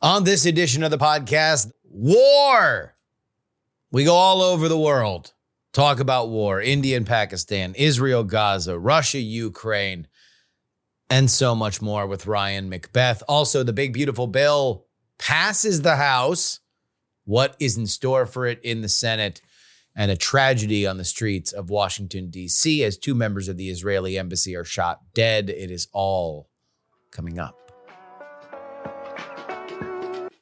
On this edition of the podcast, war. We go all over the world, talk about war, India and Pakistan, Israel, Gaza, Russia, Ukraine, and so much more with Ryan McBeth. Also, the big, beautiful bill passes the House. What is in store for it in the Senate? And a tragedy on the streets of Washington, D.C. as two members of the Israeli embassy are shot dead. It is all coming up.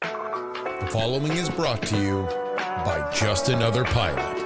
The following is brought to you by Just Another Pilot.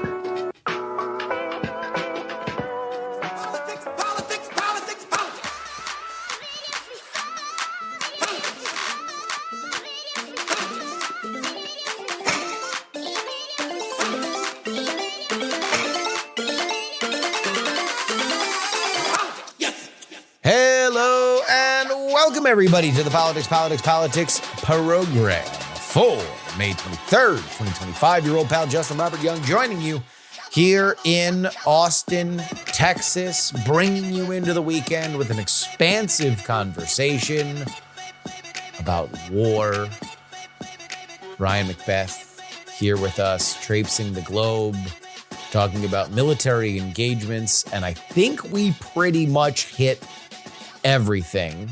Hello and welcome everybody to the Politics program for May 23rd, 2025. Your old pal Justin Robert Young joining you here in Austin, Texas, bringing you into the weekend with an expansive conversation about war. Ryan McBeth here with us, traipsing the globe, talking about military engagements, and I think we pretty much hit everything.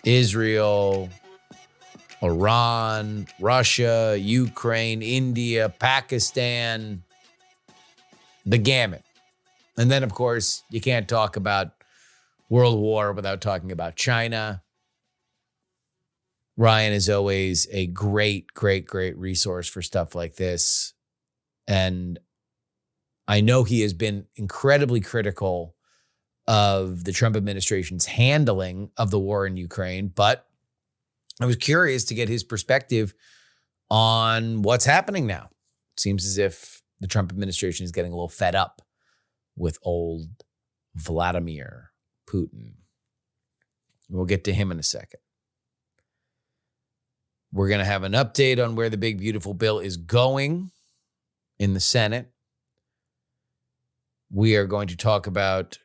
Israel, Iran, Russia, Ukraine, India, Pakistan, the gamut. And then, of course, you can't talk about World War without talking about China. Ryan is always a great resource for stuff like this. And I know he has been incredibly critical of the Trump administration's handling of the war in Ukraine, but I was curious to get his perspective on what's happening now. It seems as if the Trump administration is getting a little fed up with old Vladimir Putin. We'll get to him in a second. We're going to have an update on where the big, beautiful bill is going in the Senate. We are going to talk about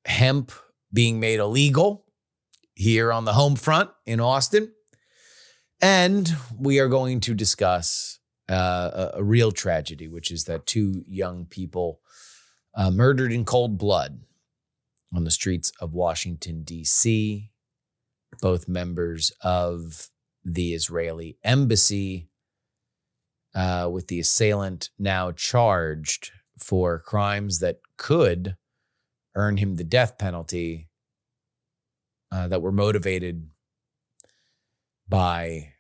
hemp being made illegal here on the home front in Austin. And we are going to discuss a real tragedy, which is that two young people murdered in cold blood on the streets of Washington, D.C., both members of the Israeli embassy, with the assailant now charged for crimes that could earn him the death penalty, that were motivated by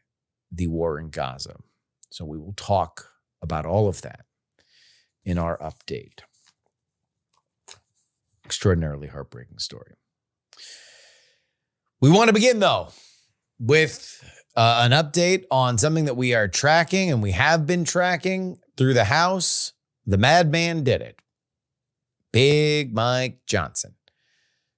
the war in Gaza. So we will talk about all of that in our update. Extraordinarily heartbreaking story. We want to begin, though, with an update on something that we are tracking and we have been tracking through the House. The madman did it. Big Mike Johnson,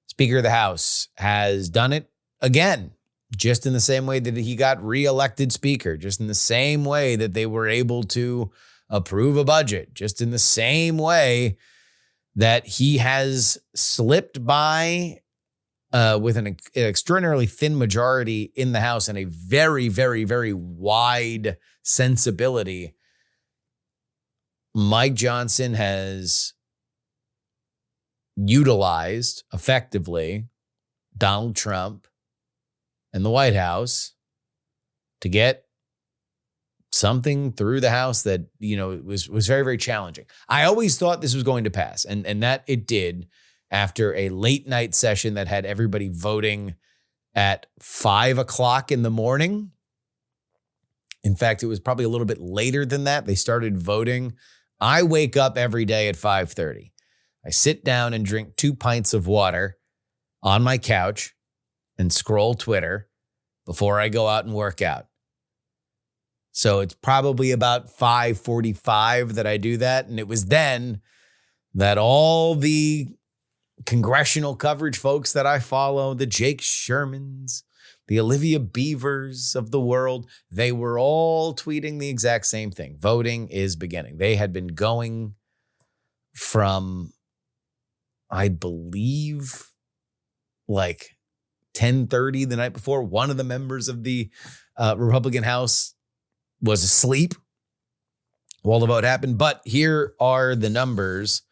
Speaker of the House, has done it again, just in the same way that he got reelected Speaker, just in the same way that they were able to approve a budget, just in the same way that he has slipped by with an extraordinarily thin majority in the House and a very wide sensibility. Mike Johnson has utilized effectively Donald Trump and the White House to get something through the House that, was very challenging. I always thought this was going to pass, and that it did after a late night session that had everybody voting at 5 o'clock in the morning. In fact, it was probably a little bit later than that. They started voting. I wake up every day at 5:30. I sit down and drink 2 pints of water on my couch and scroll Twitter before I go out and work out. So it's probably about 5:45 that I do that. And it was then that all the congressional coverage folks that I follow, the Jake Shermans, the Olivia Beavers of the world, they were all tweeting the exact same thing. Voting is beginning. They had been going from, I believe, like 10:30 the night before. One of the members of the Republican House was asleep while the vote happened. But here are the numbers.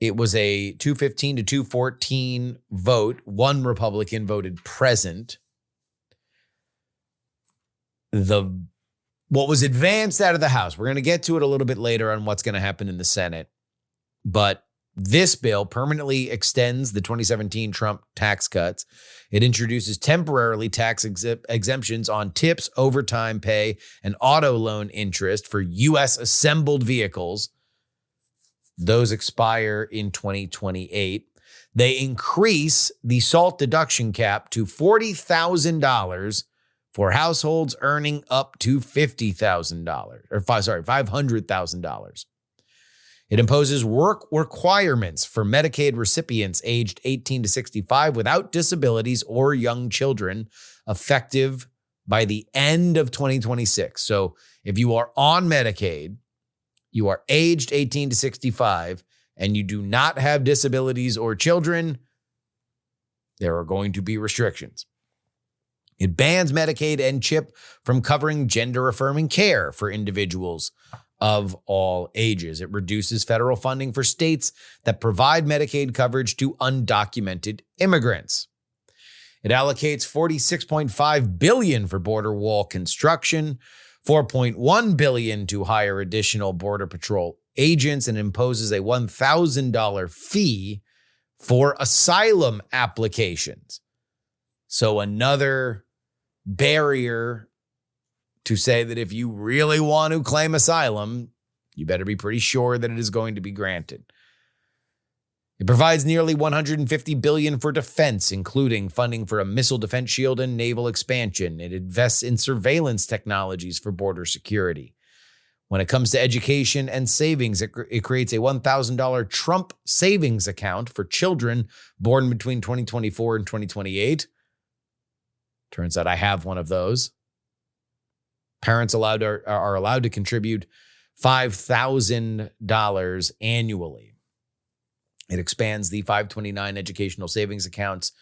It was a 215 to 214 vote. One Republican voted present. What was advanced out of the House, we're going to get to it a little bit later on what's going to happen in the Senate, but this bill permanently extends the 2017 Trump tax cuts. It introduces temporarily tax exemptions on tips, overtime pay, and auto loan interest for U.S. assembled vehicles. Those expire in 2028. They increase the SALT deduction cap to $40,000 for households earning up to $500,000. It imposes work requirements for Medicaid recipients aged 18 to 65 without disabilities or young children, effective by the end of 2026. So if you are on Medicaid, you are aged 18 to 65, and you do not have disabilities or children, there are going to be restrictions. It bans Medicaid and CHIP from covering gender-affirming care for individuals of all ages. It reduces federal funding for states that provide Medicaid coverage to undocumented immigrants. It allocates $46.5 billion for border wall construction, $4.1 billion to hire additional Border Patrol agents, and imposes a $1,000 fee for asylum applications. So another barrier to say that if you really want to claim asylum, you better be pretty sure that it is going to be granted. It provides nearly $150 billion for defense, including funding for a missile defense shield and naval expansion. It invests in surveillance technologies for border security. When it comes to education and savings, it creates a $1,000 Trump savings account for children born between 2024 and 2028. Turns out I have one of those. Parents are allowed to contribute $5,000 annually. It expands the 529 educational savings accounts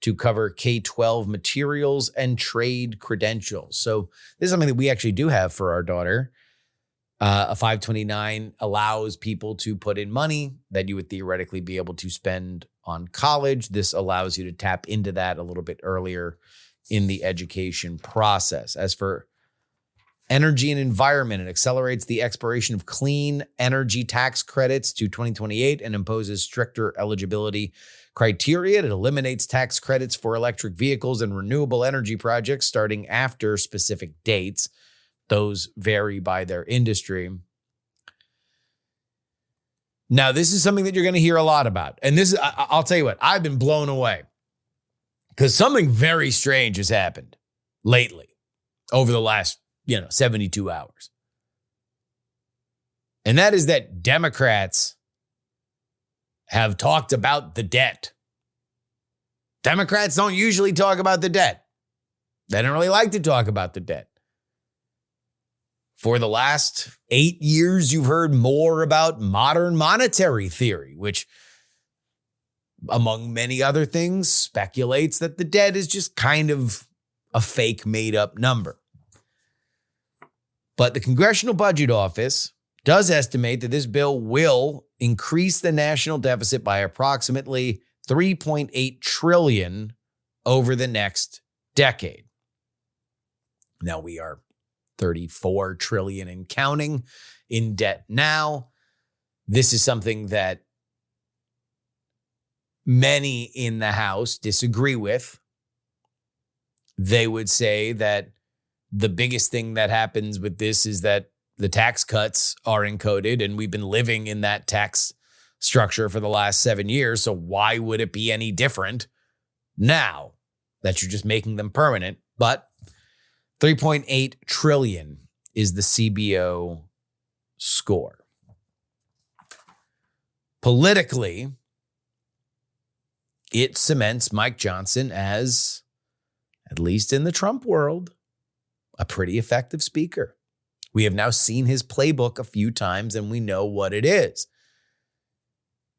to cover K-12 materials and trade credentials. So this is something that we actually do have for our daughter. A 529 allows people to put in money that you would theoretically be able to spend on college. This allows you to tap into that a little bit earlier in the education process. As for energy and environment, it accelerates the expiration of clean energy tax credits to 2028 and imposes stricter eligibility criteria. It eliminates tax credits for electric vehicles and renewable energy projects starting after specific dates. Those vary by their industry. Now, this is something that you're going to hear a lot about. And this is, I'll tell you what, I've been blown away because something very strange has happened lately over the last 72 hours. And that is that Democrats have talked about the debt. Democrats don't usually talk about the debt. They don't really like to talk about the debt. For the last 8 years, you've heard more about modern monetary theory, which, among many other things, speculates that the debt is just kind of a fake made-up number. But the Congressional Budget Office does estimate that this bill will increase the national deficit by approximately $3.8 trillion over the next decade. Now we are $34 trillion and counting in debt now. This is something that many in the House disagree with. They would say that the biggest thing that happens with this is that the tax cuts are encoded, and we've been living in that tax structure for the last 7 years. So why would it be any different now that you're just making them permanent? But $3.8 trillion is the CBO score. Politically, it cements Mike Johnson as, at least in the Trump world, a pretty effective speaker. We have now seen his playbook a few times, and we know what it is.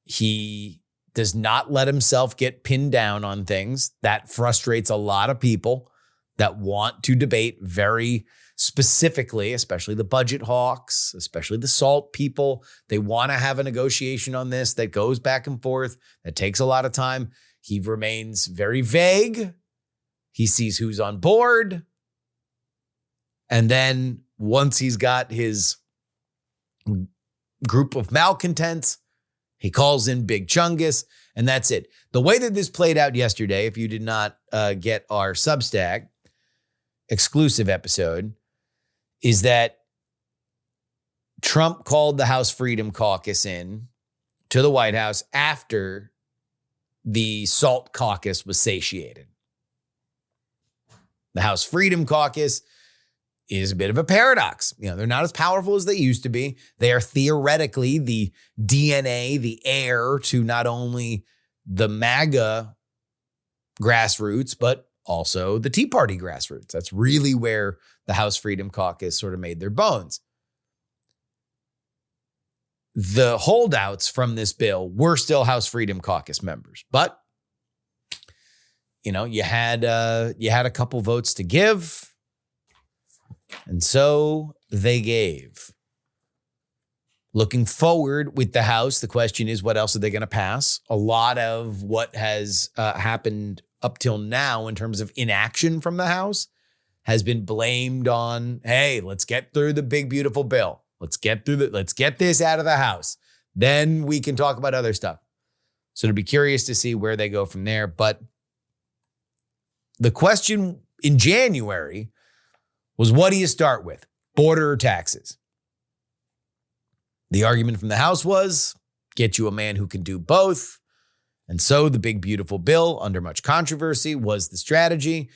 He does not let himself get pinned down on things. That frustrates a lot of people that want to debate very specifically, especially the budget hawks, especially the SALT people. They want to have a negotiation on this that goes back and forth, that takes a lot of time. He remains very vague. He sees who's on board. And then once he's got his group of malcontents, he calls in Big Chungus, and that's it. The way that this played out yesterday, if you did not get our Substack exclusive episode, is that Trump called the House Freedom Caucus in to the White House after the SALT caucus was satiated. The House Freedom Caucus is a bit of a paradox. They're not as powerful as they used to be. They are theoretically the DNA, the heir to not only the MAGA grassroots, but also the Tea Party grassroots. That's really where the House Freedom Caucus sort of made their bones. The holdouts from this bill were still House Freedom Caucus members, but you had a couple votes to give. And so they gave. Looking forward with the House, the question is, what else are they going to pass? A lot of what has happened up till now in terms of inaction from the House has been blamed on, hey, let's get through the big, beautiful bill. Let's get this out of the House. Then we can talk about other stuff. So to be curious to see where they go from there. But the question in January was, what do you start with? Border or taxes? The argument from the House was, get you a man who can do both. And so the big, beautiful bill, under much controversy, was the strategy.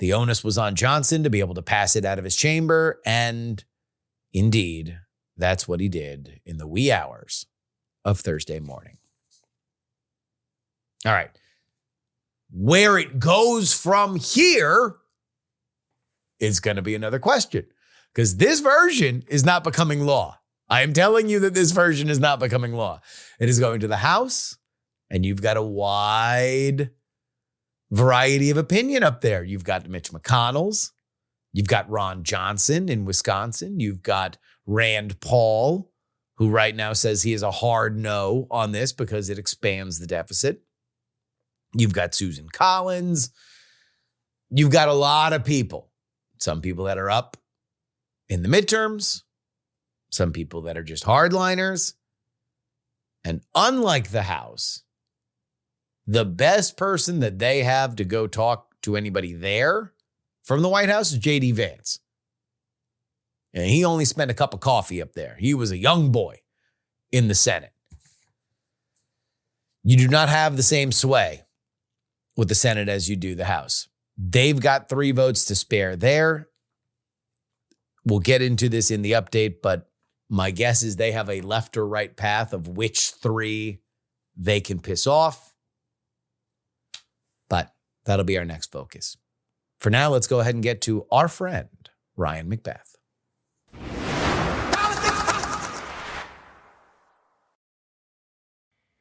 The onus was on Johnson to be able to pass it out of his chamber. And indeed, that's what he did in the wee hours of Thursday morning. All right. Where it goes from here is going to be another question, because this version is not becoming law. I am telling you that this version is not becoming law. It is going to the House, and you've got a wide variety of opinion up there. You've got Mitch McConnell's. You've got Ron Johnson in Wisconsin. You've got Rand Paul, who right now says he is a hard no on this because it expands the deficit. You've got Susan Collins. You've got a lot of people. Some people that are up in the midterms, some people that are just hardliners. And unlike the House, the best person that they have to go talk to anybody there from the White House is J.D. Vance. And he only spent a cup of coffee up there. He was a young boy in the Senate. You do not have the same sway with the Senate as you do the House. They've got 3 votes to spare there. We'll get into this in the update, but my guess is they have a left or right path of which 3 they can piss off. But that'll be our next focus. For now, let's go ahead and get to our friend, Ryan McBeth.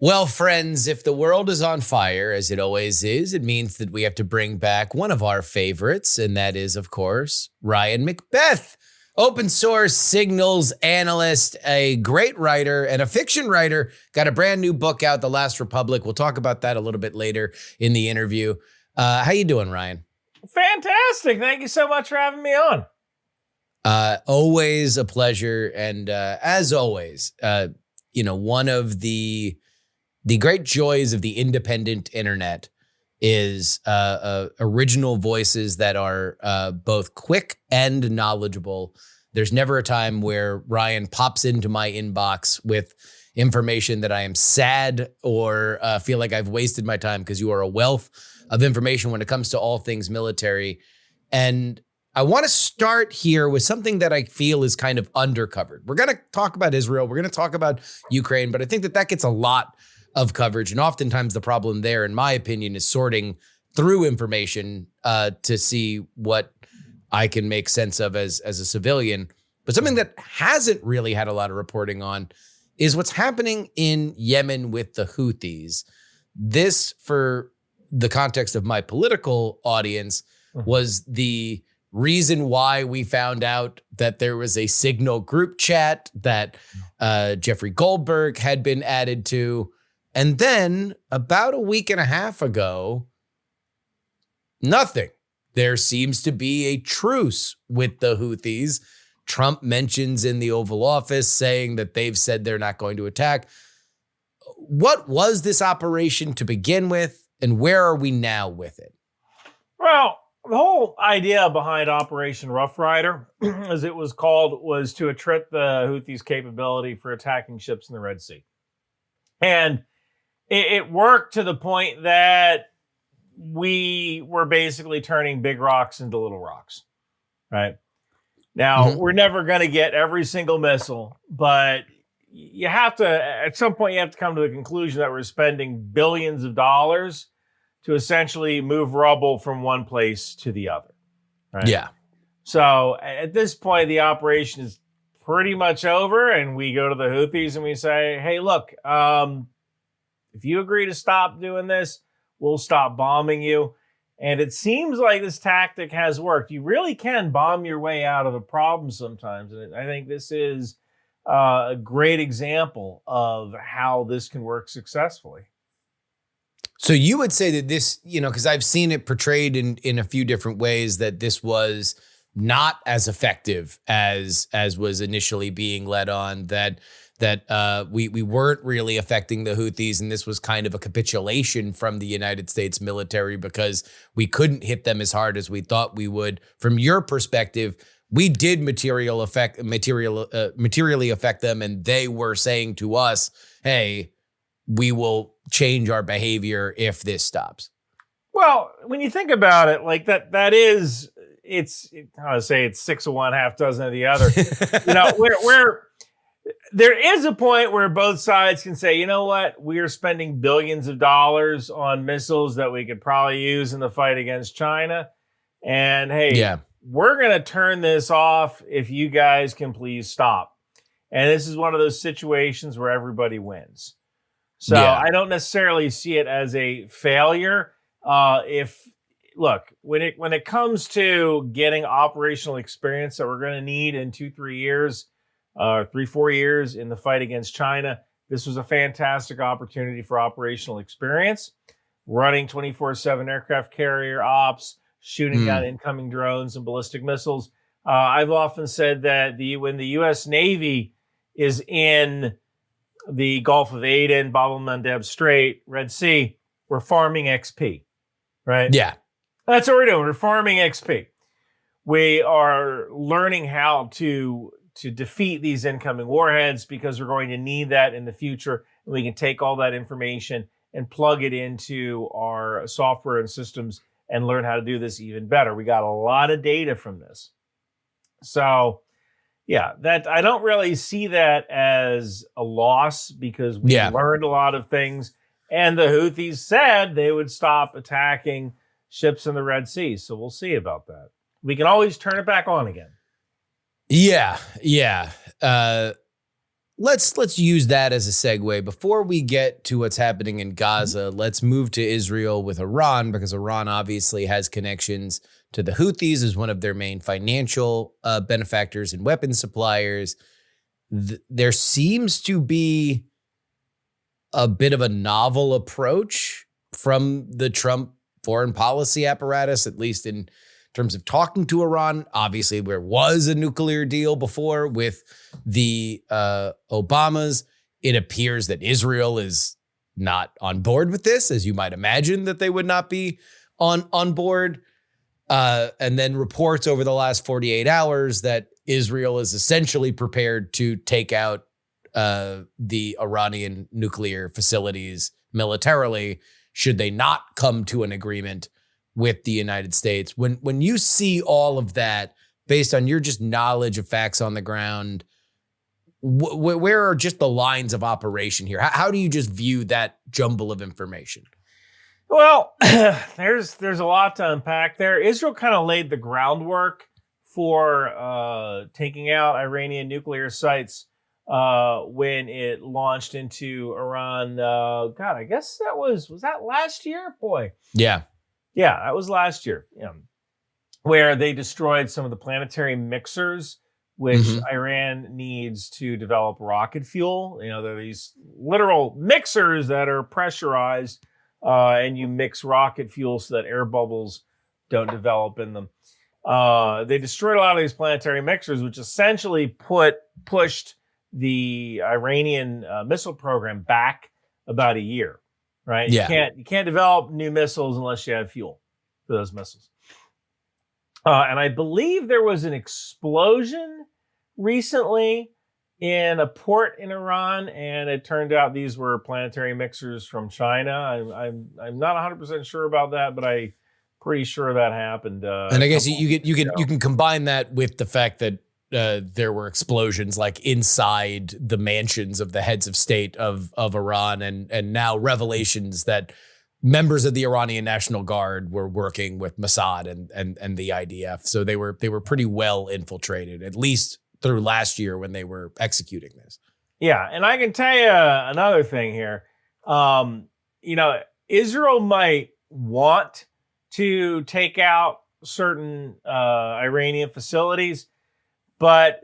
Well, friends, if the world is on fire, as it always is, it means that we have to bring back one of our favorites, and that is, of course, Ryan McBeth, open source signals analyst, a great writer and a fiction writer, got a brand new book out, The Last Republic. We'll talk about that a little bit later in the interview. How you doing, Ryan? Fantastic. Thank you so much for having me on. Always a pleasure. And as always, one of the great joys of the independent internet is original voices that are both quick and knowledgeable. There's never a time where Ryan pops into my inbox with information that I am sad or feel like I've wasted my time, because you are a wealth of information when it comes to all things military. And I want to start here with something that I feel is kind of undercovered. We're going to talk about Israel. We're going to talk about Ukraine, but I think that gets a lot of coverage. And oftentimes the problem there, in my opinion, is sorting through information to see what I can make sense of as a civilian. But something that hasn't really had a lot of reporting on is what's happening in Yemen with the Houthis. This, for the context of my political audience, was the reason why we found out that there was a Signal group chat that Jeffrey Goldberg had been added to. And then about a week and a half ago, nothing. There seems to be a truce with the Houthis. Trump mentions in the Oval Office saying that they've said they're not going to attack. What was this operation to begin with, and where are we now with it? Well, the whole idea behind Operation Rough Rider, as it was called, was to attrit the Houthis' capability for attacking ships in the Red Sea. And it worked to the point that we were basically turning big rocks into little rocks, right? Now, we're never going to get every single missile, but you have to, at some point, you have to come to the conclusion that we're spending billions of dollars to essentially move rubble from one place to the other, right? Yeah. So at this point, the operation is pretty much over, and we go to the Houthis and we say, hey, look, if you agree to stop doing this, we'll stop bombing you. And it seems like this tactic has worked. You really can bomb your way out of a problem sometimes. And I think this is a great example of how this can work successfully. So you would say that this, because I've seen it portrayed in a few different ways, that this was not as effective as was initially being led on, that we weren't really affecting the Houthis, and this was kind of a capitulation from the United States military because we couldn't hit them as hard as we thought we would. From your perspective, we did materially affect them, and they were saying to us, "Hey, we will change our behavior if this stops." Well, when you think about it, like that is it's how to say, it's 6 of one, half dozen of the other. Where there is a point where both sides can say, you know what, we are spending billions of dollars on missiles that we could probably use in the fight against China. And hey, we're going to turn this off if you guys can please stop. And this is one of those situations where everybody wins. So I don't necessarily see it as a failure. When it comes to getting operational experience that we're going to need in 2-3 years, 3-4 years in the fight against China, this was a fantastic opportunity for operational experience. Running 24/7 aircraft carrier ops, shooting down incoming drones and ballistic missiles. I've often said that when the U.S. Navy is in the Gulf of Aden, Bab el-Mandeb Strait, Red Sea, we're farming XP, right? Yeah. That's what we're doing. We're farming XP. We are learning how to defeat these incoming warheads because we're going to need that in the future. And we can take all that information and plug it into our software and systems and learn how to do this even better. We got a lot of data from this. So that I don't really see that as a loss because we learned a lot of things. And the Houthis said they would stop attacking ships in the Red Sea. So we'll see about that. We can always turn it back on again. Yeah. Let's use that as a segue. Before we get to what's happening in Gaza, let's move to Israel with Iran, because Iran obviously has connections to the Houthis as one of their main financial benefactors and weapons suppliers. There seems to be a bit of a novel approach from the Trump foreign policy apparatus, at least in terms of talking to Iran. Obviously, there was a nuclear deal before with the Obamas. It appears that Israel is not on board with this, as you might imagine that they would not be on board. And then reports over the last 48 hours that Israel is essentially prepared to take out the Iranian nuclear facilities militarily should they not come to an agreement with the United States. When you see all of that, based on your just knowledge of facts on the ground, where are just the lines of operation here? How do you just view that jumble of information? Well, there's a lot to unpack there. Israel kind of laid the groundwork for taking out Iranian nuclear sites when it launched into Iran. God, I guess was that last year? Boy. Yeah. Yeah, that was last year. Yeah. Where they destroyed some of the planetary mixers, which Iran needs to develop rocket fuel. There are these literal mixers that are pressurized, and you mix rocket fuel so that air bubbles don't develop in them. They destroyed a lot of these planetary mixers, which essentially pushed the Iranian missile program back about a year. Right? Yeah. You can't develop new missiles unless you have fuel for those missiles. And I believe there was an explosion recently in a port in Iran, and it turned out these were planetary mixers from China. I'm not 100% sure about that, but I'm pretty sure that happened. And I guess you can combine that with the fact that there were explosions like inside the mansions of the heads of state of Iran, and now revelations that members of the Iranian National Guard were working with Mossad and the IDF. So they were pretty well infiltrated, at least through last year when they were executing this. Yeah, and I can tell you another thing here. Israel might want to take out certain Iranian facilities, but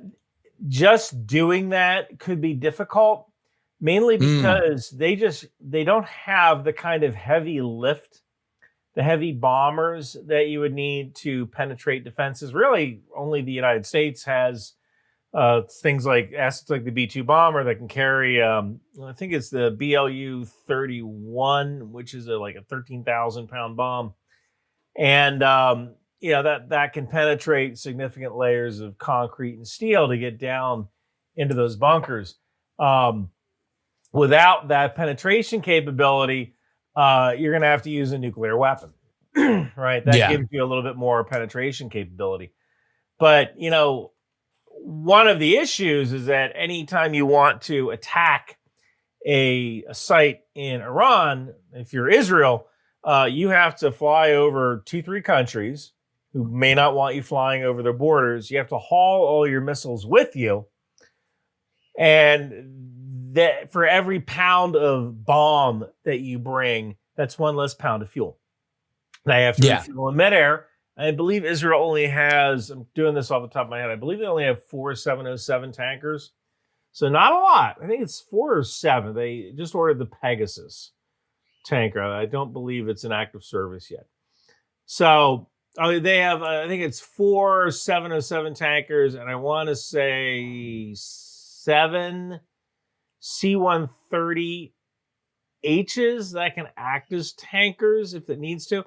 just doing that could be difficult. Mainly because they don't have the kind of heavy lift, the heavy bombers that you would need to penetrate defenses. Really, only the United States has things like assets like the B-2 bomber that can carry, I think it's the BLU-31, which is like a 13,000-pound bomb. And, that can penetrate significant layers of concrete and steel to get down into those bunkers. Without that penetration capability, you're going to have to use a nuclear weapon, right? That gives you a little bit more penetration capability. But, one of the issues is that anytime you want to attack a site in Iran, if you're Israel, you have to fly over 2-3 countries who may not want you flying over their borders. You have to haul all your missiles with you. And that for every pound of bomb that you bring, that's one less pound of fuel. Now you have to refuel in midair. I believe Israel only has, I'm doing this off the top of my head, I believe they only have 4 707 tankers. So not a lot. I think it's 4 or 7. They just ordered the Pegasus tanker. I don't believe it's in active service yet. So they have, I think it's 4 707 tankers, and I want to say 7 C-130Hs that can act as tankers if it needs to.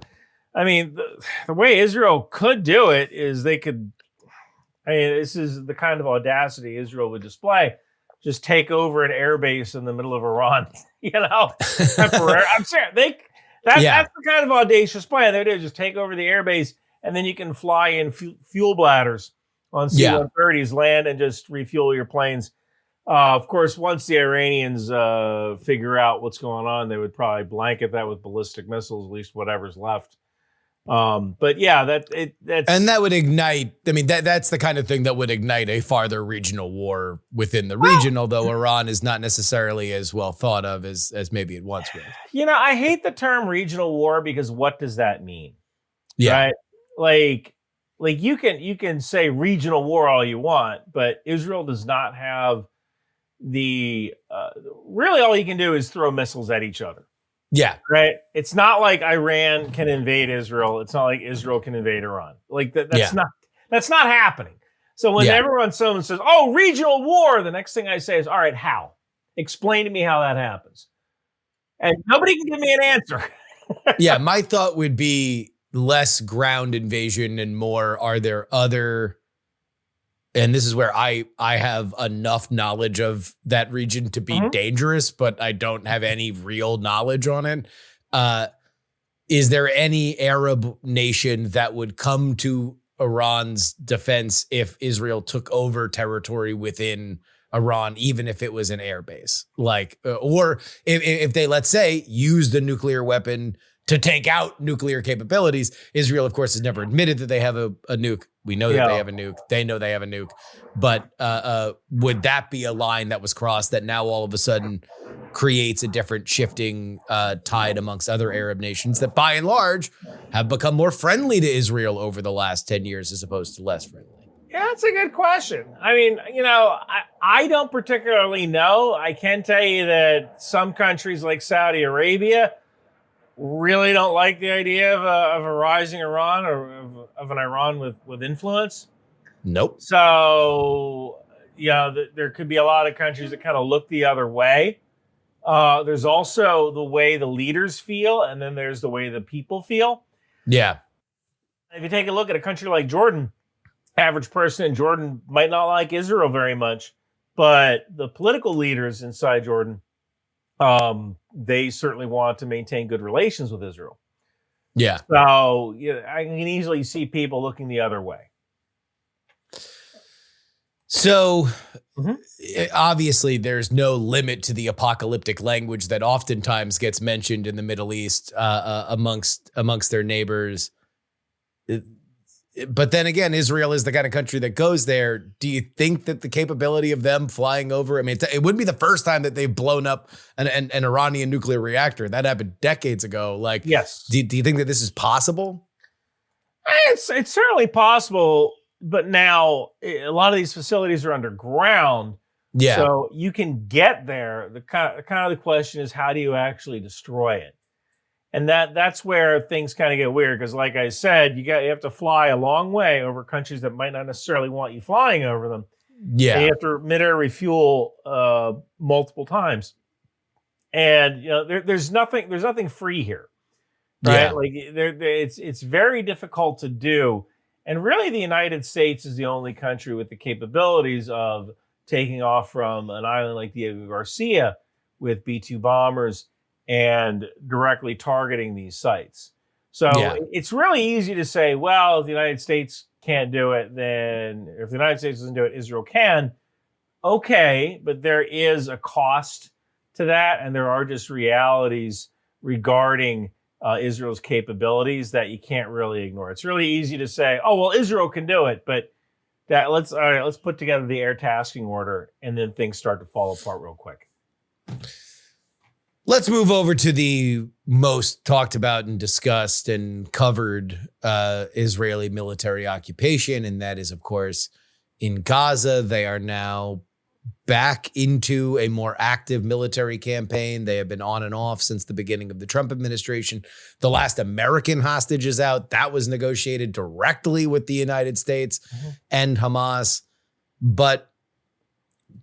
I mean, the way Israel could do it is this is the kind of audacity Israel would display. Just take over an airbase in the middle of Iran, temporary. I'm serious. That's the kind of audacious plan they do. Just take over the airbase, and then you can fly in fuel bladders on C-130s, land, and just refuel your planes. Of course, once the Iranians figure out what's going on, they would probably blanket that with ballistic missiles, at least whatever's left. But yeah, that's and that would ignite. I mean, that's the kind of thing that would ignite a farther regional war within the region. Although Iran is not necessarily as well thought of as maybe it once was. I hate the term regional war because what does that mean? Yeah, right? Like you can say regional war all you want, but Israel does not have the really all you can do is throw missiles at each other. Yeah. Right. It's not like Iran can invade Israel. It's not like Israel can invade Iran. Like that's not happening. So when someone says, "Oh, regional war," the next thing I say is, "All right, how? Explain to me how that happens." And nobody can give me an answer. Yeah, my thought would be less ground invasion and more, are there other, and this is where I have enough knowledge of that region to be dangerous, but I don't have any real knowledge on it. Is there any Arab nation that would come to Iran's defense if Israel took over territory within Iran, even if it was an airbase? Or if they, let's say, use the nuclear weapon to take out nuclear capabilities. Israel, of course, has never admitted that they have a nuke. We know that they have a nuke. They know they have a nuke. But would that be a line that was crossed that now all of a sudden creates a different shifting tide amongst other Arab nations that by and large have become more friendly to Israel over the last 10 years as opposed to less friendly? Yeah, that's a good question. I mean, I don't particularly know. I can tell you that some countries like Saudi Arabia really don't like the idea of a rising Iran or of an Iran with influence. Nope. So, there could be a lot of countries that kind of look the other way. There's also the way the leaders feel, and then there's the way the people feel. Yeah. If you take a look at a country like Jordan, average person in Jordan might not like Israel very much, but the political leaders inside Jordan, they certainly want to maintain good relations with Israel. Yeah. So I can easily see people looking the other way. So obviously there's no limit to the apocalyptic language that oftentimes gets mentioned in the Middle East amongst their neighbors. But then again, Israel is the kind of country that goes there. Do you think that the capability of them flying over? I mean, it wouldn't be the first time that they've blown up an Iranian nuclear reactor. That happened decades ago. Like, yes. Do you think that this is possible? It's certainly possible. But now a lot of these facilities are underground. Yeah. So you can get there. The kind of the question is, how do you actually destroy it? And that's where things kind of get weird, because like I said, you have to fly a long way over countries that might not necessarily want you flying over them. Yeah. And you have to mid-air refuel multiple times. And there's nothing free here. Right? Yeah. Like it's very difficult to do. And really the United States is the only country with the capabilities of taking off from an island like Diego Garcia with B-2 bombers and directly targeting these sites. So it's really easy to say, well, if the United States can't do it, then if the United States doesn't do it, Israel can. Okay, but there is a cost to that, and there are just realities regarding Israel's capabilities that you can't really ignore. It's really easy to say, oh, well, Israel can do it, but let's put together the air tasking order, and then things start to fall apart real quick. Let's move over to the most talked about and discussed and covered Israeli military occupation, and that is, of course, in Gaza. They are now back into a more active military campaign. They have been on and off since the beginning of the Trump administration. The last American hostage is out. That was negotiated directly with the United States and Hamas. But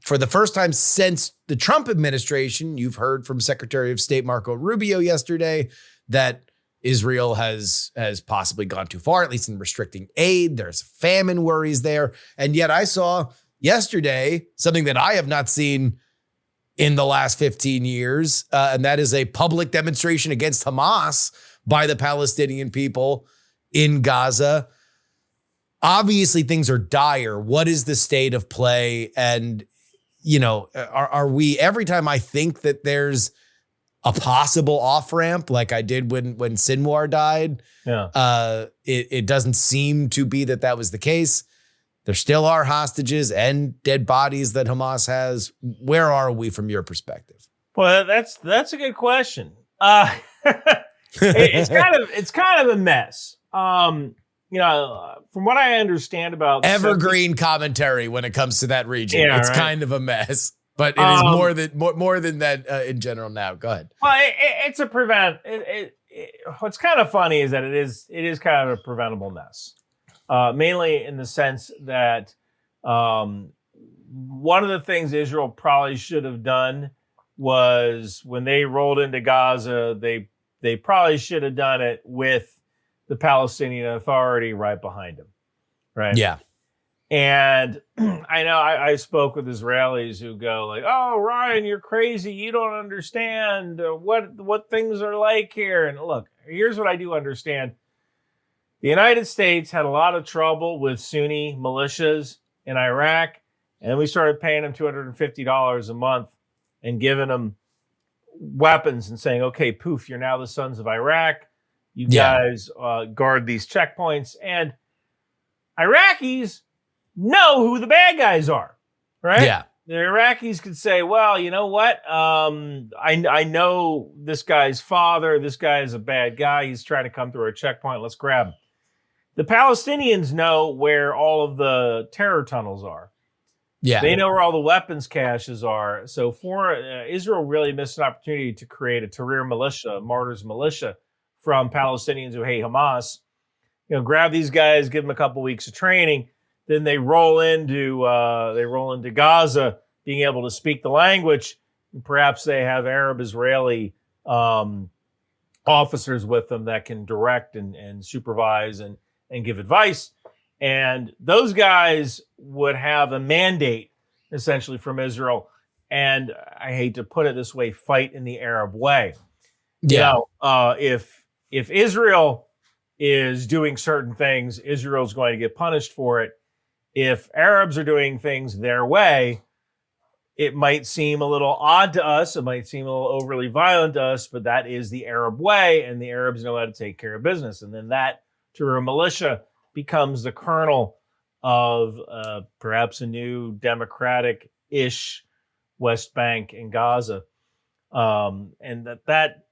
for the first time since the Trump administration, you've heard from Secretary of State Marco Rubio yesterday that Israel has possibly gone too far, at least in restricting aid. There's famine worries there. And yet I saw yesterday something that I have not seen in the last 15 years, and that is a public demonstration against Hamas by the Palestinian people in Gaza. Obviously, things are dire. What is the state of play? And are we, every time I think that there's a possible off-ramp, like I did when Sinwar died, it doesn't seem to be that was the case. There still are hostages and dead bodies that Hamas has. Where are we from your perspective? Well, that's a good question. It's kind of a mess. From what I understand about evergreen commentary when it comes to that region, it's kind of a mess, but it is more than that in general now. Go ahead. Well, it's a what's kind of funny is that it is kind of a preventable mess, mainly in the sense that one of the things Israel probably should have done was when they rolled into Gaza, they probably should have done it with the Palestinian Authority right behind him, right? Yeah. And I know I spoke with Israelis who go like, "Oh, Ryan, you're crazy. You don't understand what things are like here." And look, here's what I do understand. The United States had a lot of trouble with Sunni militias in Iraq, and we started paying them $250 a month and giving them weapons and saying, "Okay, poof, you're now the sons of Iraq. You guys guard these checkpoints." And Iraqis know who the bad guys are, right? Yeah. The Iraqis could say, well, you know what? I know this guy's father. This guy is a bad guy. He's trying to come through our checkpoint. Let's grab him. The Palestinians know where all of the terror tunnels are. Yeah. They know where all the weapons caches are. So for Israel really missed an opportunity to create a Tahrir militia, martyrs militia from Palestinians who hate Hamas. Grab these guys, give them a couple weeks of training. Then they roll into Gaza, being able to speak the language. And perhaps they have Arab Israeli officers with them that can direct and supervise and give advice. And those guys would have a mandate essentially from Israel. And I hate to put it this way, fight in the Arab way. Yeah. If Israel is doing certain things, Israel's going to get punished for it. If Arabs are doing things their way, it might seem a little odd to us. It might seem a little overly violent to us, but that is the Arab way, and the Arabs know how to take care of business. And then that terror militia becomes the kernel of perhaps a new democratic-ish West Bank and Gaza. And that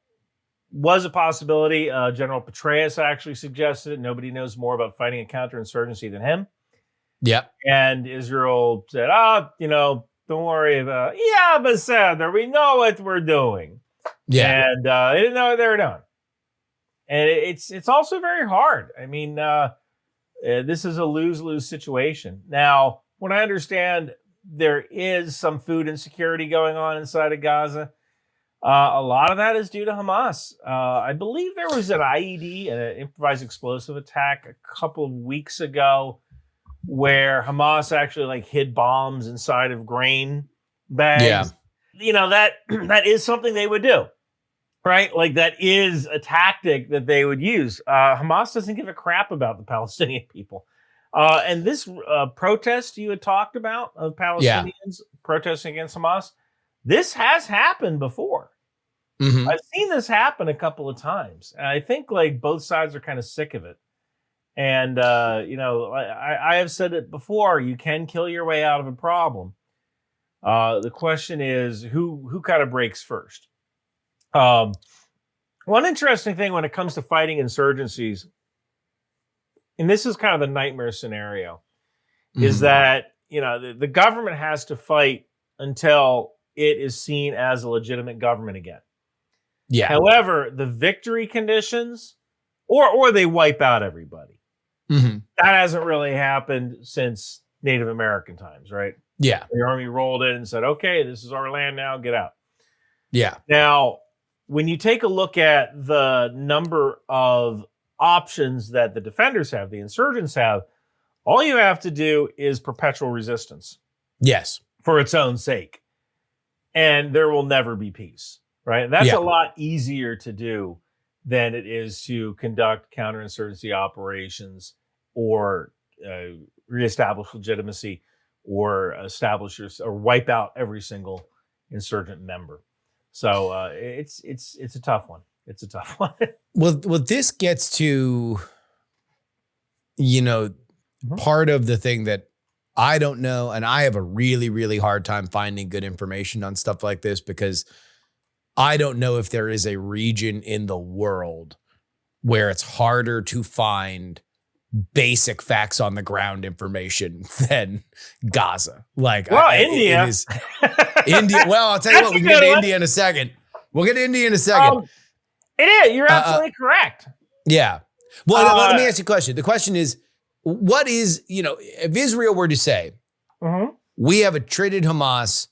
was a possibility. General Petraeus actually suggested it. Nobody knows more about fighting a counterinsurgency than him. Yeah. And Israel said, don't worry about it. Yeah, but Sandra, we know what we're doing. Yeah. And they didn't know what they were doing. And it's also very hard. I mean, this is a lose-lose situation. Now, when I understand there is some food insecurity going on inside of Gaza, a lot of that is due to Hamas. I believe there was an IED, an improvised explosive attack, a couple of weeks ago where Hamas actually hid bombs inside of grain bags. Yeah. That is something they would do, right? That is a tactic that they would use. Hamas doesn't give a crap about the Palestinian people. And this protest you had talked about of Palestinians protesting against Hamas, this has happened before. Mm-hmm. I've seen this happen a couple of times. And I think both sides are kind of sick of it. And, I have said it before, you can kill your way out of a problem. The question is who kind of breaks first? One interesting thing when it comes to fighting insurgencies, and this is kind of the nightmare scenario, is that, the government has to fight until it is seen as a legitimate government again. Yeah. However, the victory conditions, or they wipe out everybody. Mm-hmm. That hasn't really happened since Native American times, right? Yeah. The army rolled in and said, okay, this is our land now, get out. Yeah. Now, when you take a look at the number of options that the defenders have, the insurgents have, all you have to do is perpetual resistance. Yes. For its own sake. And there will never be peace, right? That's a lot easier to do than it is to conduct counterinsurgency operations or reestablish legitimacy or establish or wipe out every single insurgent member. So it's a tough one. It's a tough one. Well, this gets to, part of the thing that I don't know, and I have a really, really hard time finding good information on stuff like this because I don't know if there is a region in the world where it's harder to find basic facts on the ground information than Gaza. India. It is India. Well, I'll tell you what, we can get to India in a second. We'll get to India in a second. It is. You're absolutely correct. Yeah. Well, let me ask you a question. The question is, what is, if Israel were to say, we have treated Hamas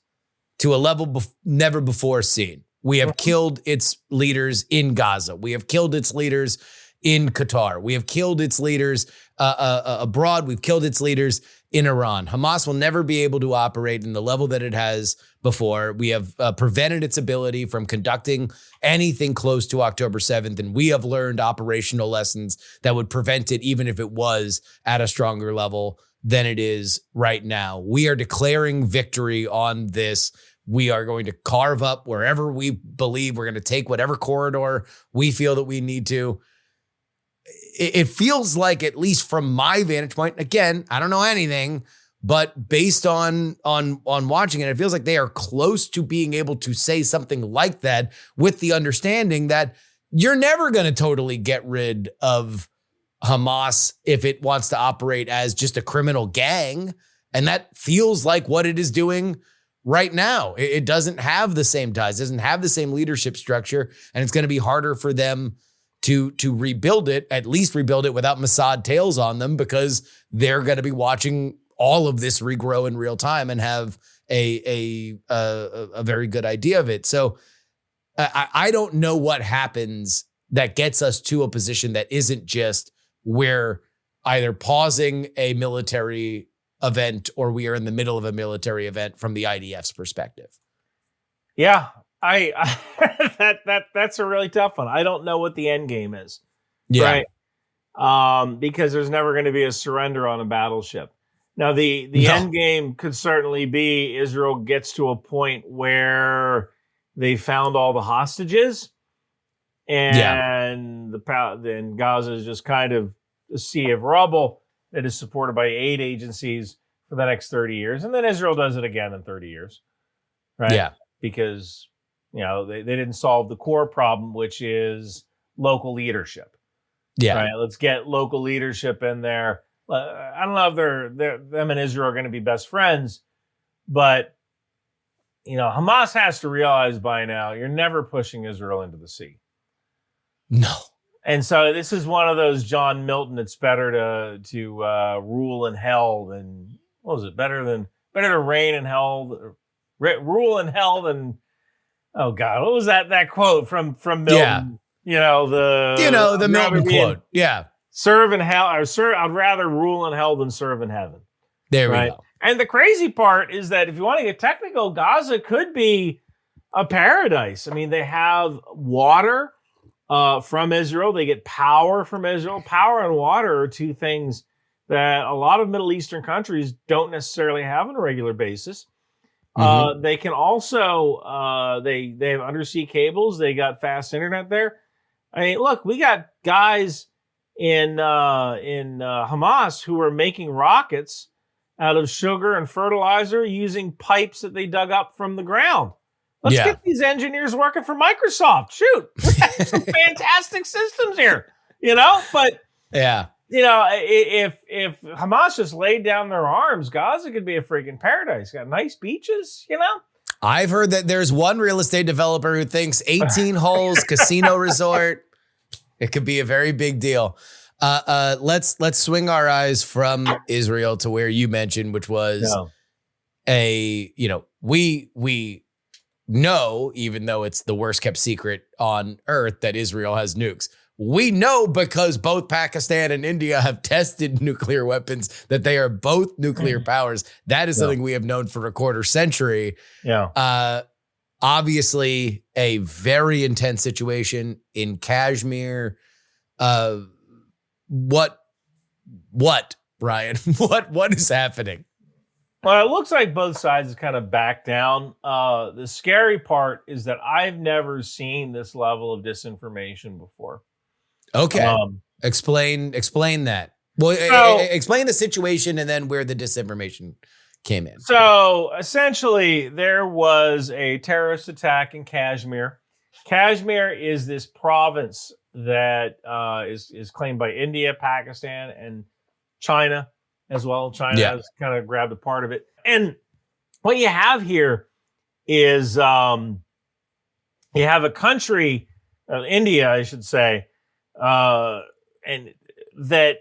to a level never before seen. We have killed its leaders in Gaza. We have killed its leaders in Qatar. We have killed its leaders abroad. We've killed its leaders in Iran. Hamas will never be able to operate in the level that it has before. We have prevented its ability from conducting anything close to October 7th, and we have learned operational lessons that would prevent it even if it was at a stronger level than it is right now. We are declaring victory on this. We are going to carve up wherever we believe. We're going to take whatever corridor we feel that we need to. it feels like, at least from my vantage point, again, I don't know anything, but based on watching it, it feels like they are close to being able to say something like that, with the understanding that you're never going to totally get rid of Hamas if it wants to operate as just a criminal gang. And that feels like what it is doing right now. It doesn't have the same ties, doesn't have the same leadership structure, and it's going to be harder for them to rebuild it, at least rebuild it without Mossad tails on them, because they're going to be watching all of this regrow in real time and have a very good idea of it. So I don't know what happens that gets us to a position that isn't just we're either pausing a military event or we are in the middle of a military event from the IDF's perspective. Yeah, I that's a really tough one. I don't know what the end game is. Yeah. Right. Because there's never going to be a surrender on a battleship. Now, the end game could certainly be Israel gets to a point where they found all the hostages, and then Gaza is just kind of a sea of rubble that is supported by aid agencies for the next 30 years. And then Israel does it again in 30 years. Right? Yeah. Because, they didn't solve the core problem, which is local leadership. Yeah. Right. Let's get local leadership in there. I don't know if them and Israel are going to be best friends, but Hamas has to realize by now you're never pushing Israel into the sea. No. And so this is one of those John Milton. It's better to rule in hell than, what was it? Better to reign in hell, rule in hell than, oh God, what was that quote from Milton? Yeah. The Milton quote. Yeah. Serve in hell, I'd rather rule in hell than serve in heaven. There we go. And the crazy part is that if you want to get technical, Gaza could be a paradise. I mean, they have water from Israel. They get power from Israel. Power and water are two things that a lot of Middle Eastern countries don't necessarily have on a regular basis. Mm-hmm. They can also, they have undersea cables. They got fast internet there. I mean, look, we got guys in Hamas who are making rockets out of sugar and fertilizer using pipes that they dug up from the ground. Let's get these engineers working for Microsoft. Shoot, we have some fantastic systems here, But if Hamas just laid down their arms, Gaza could be a freaking paradise. Got nice beaches, I've heard that there's one real estate developer who thinks 18 holes, casino resort. It could be a very big deal. Let's swing our eyes from Israel to where you mentioned, which was we know, even though it's the worst kept secret on earth, that Israel has nukes. We know because both Pakistan and India have tested nuclear weapons that they are both nuclear powers. That is something we have known for a quarter century. Yeah. Obviously, a very intense situation in Kashmir. What, Ryan? What is happening? Well, it looks like both sides have kind of backed down. The scary part is that I've never seen this level of disinformation before. Okay. Explain that. Well, explain the situation and then where the disinformation came in. So essentially, there was a terrorist attack in Kashmir. Kashmir is this province that is claimed by India, Pakistan, and China as well. China has kind of grabbed a part of it. And what you have here is you have a country, India, I should say, and that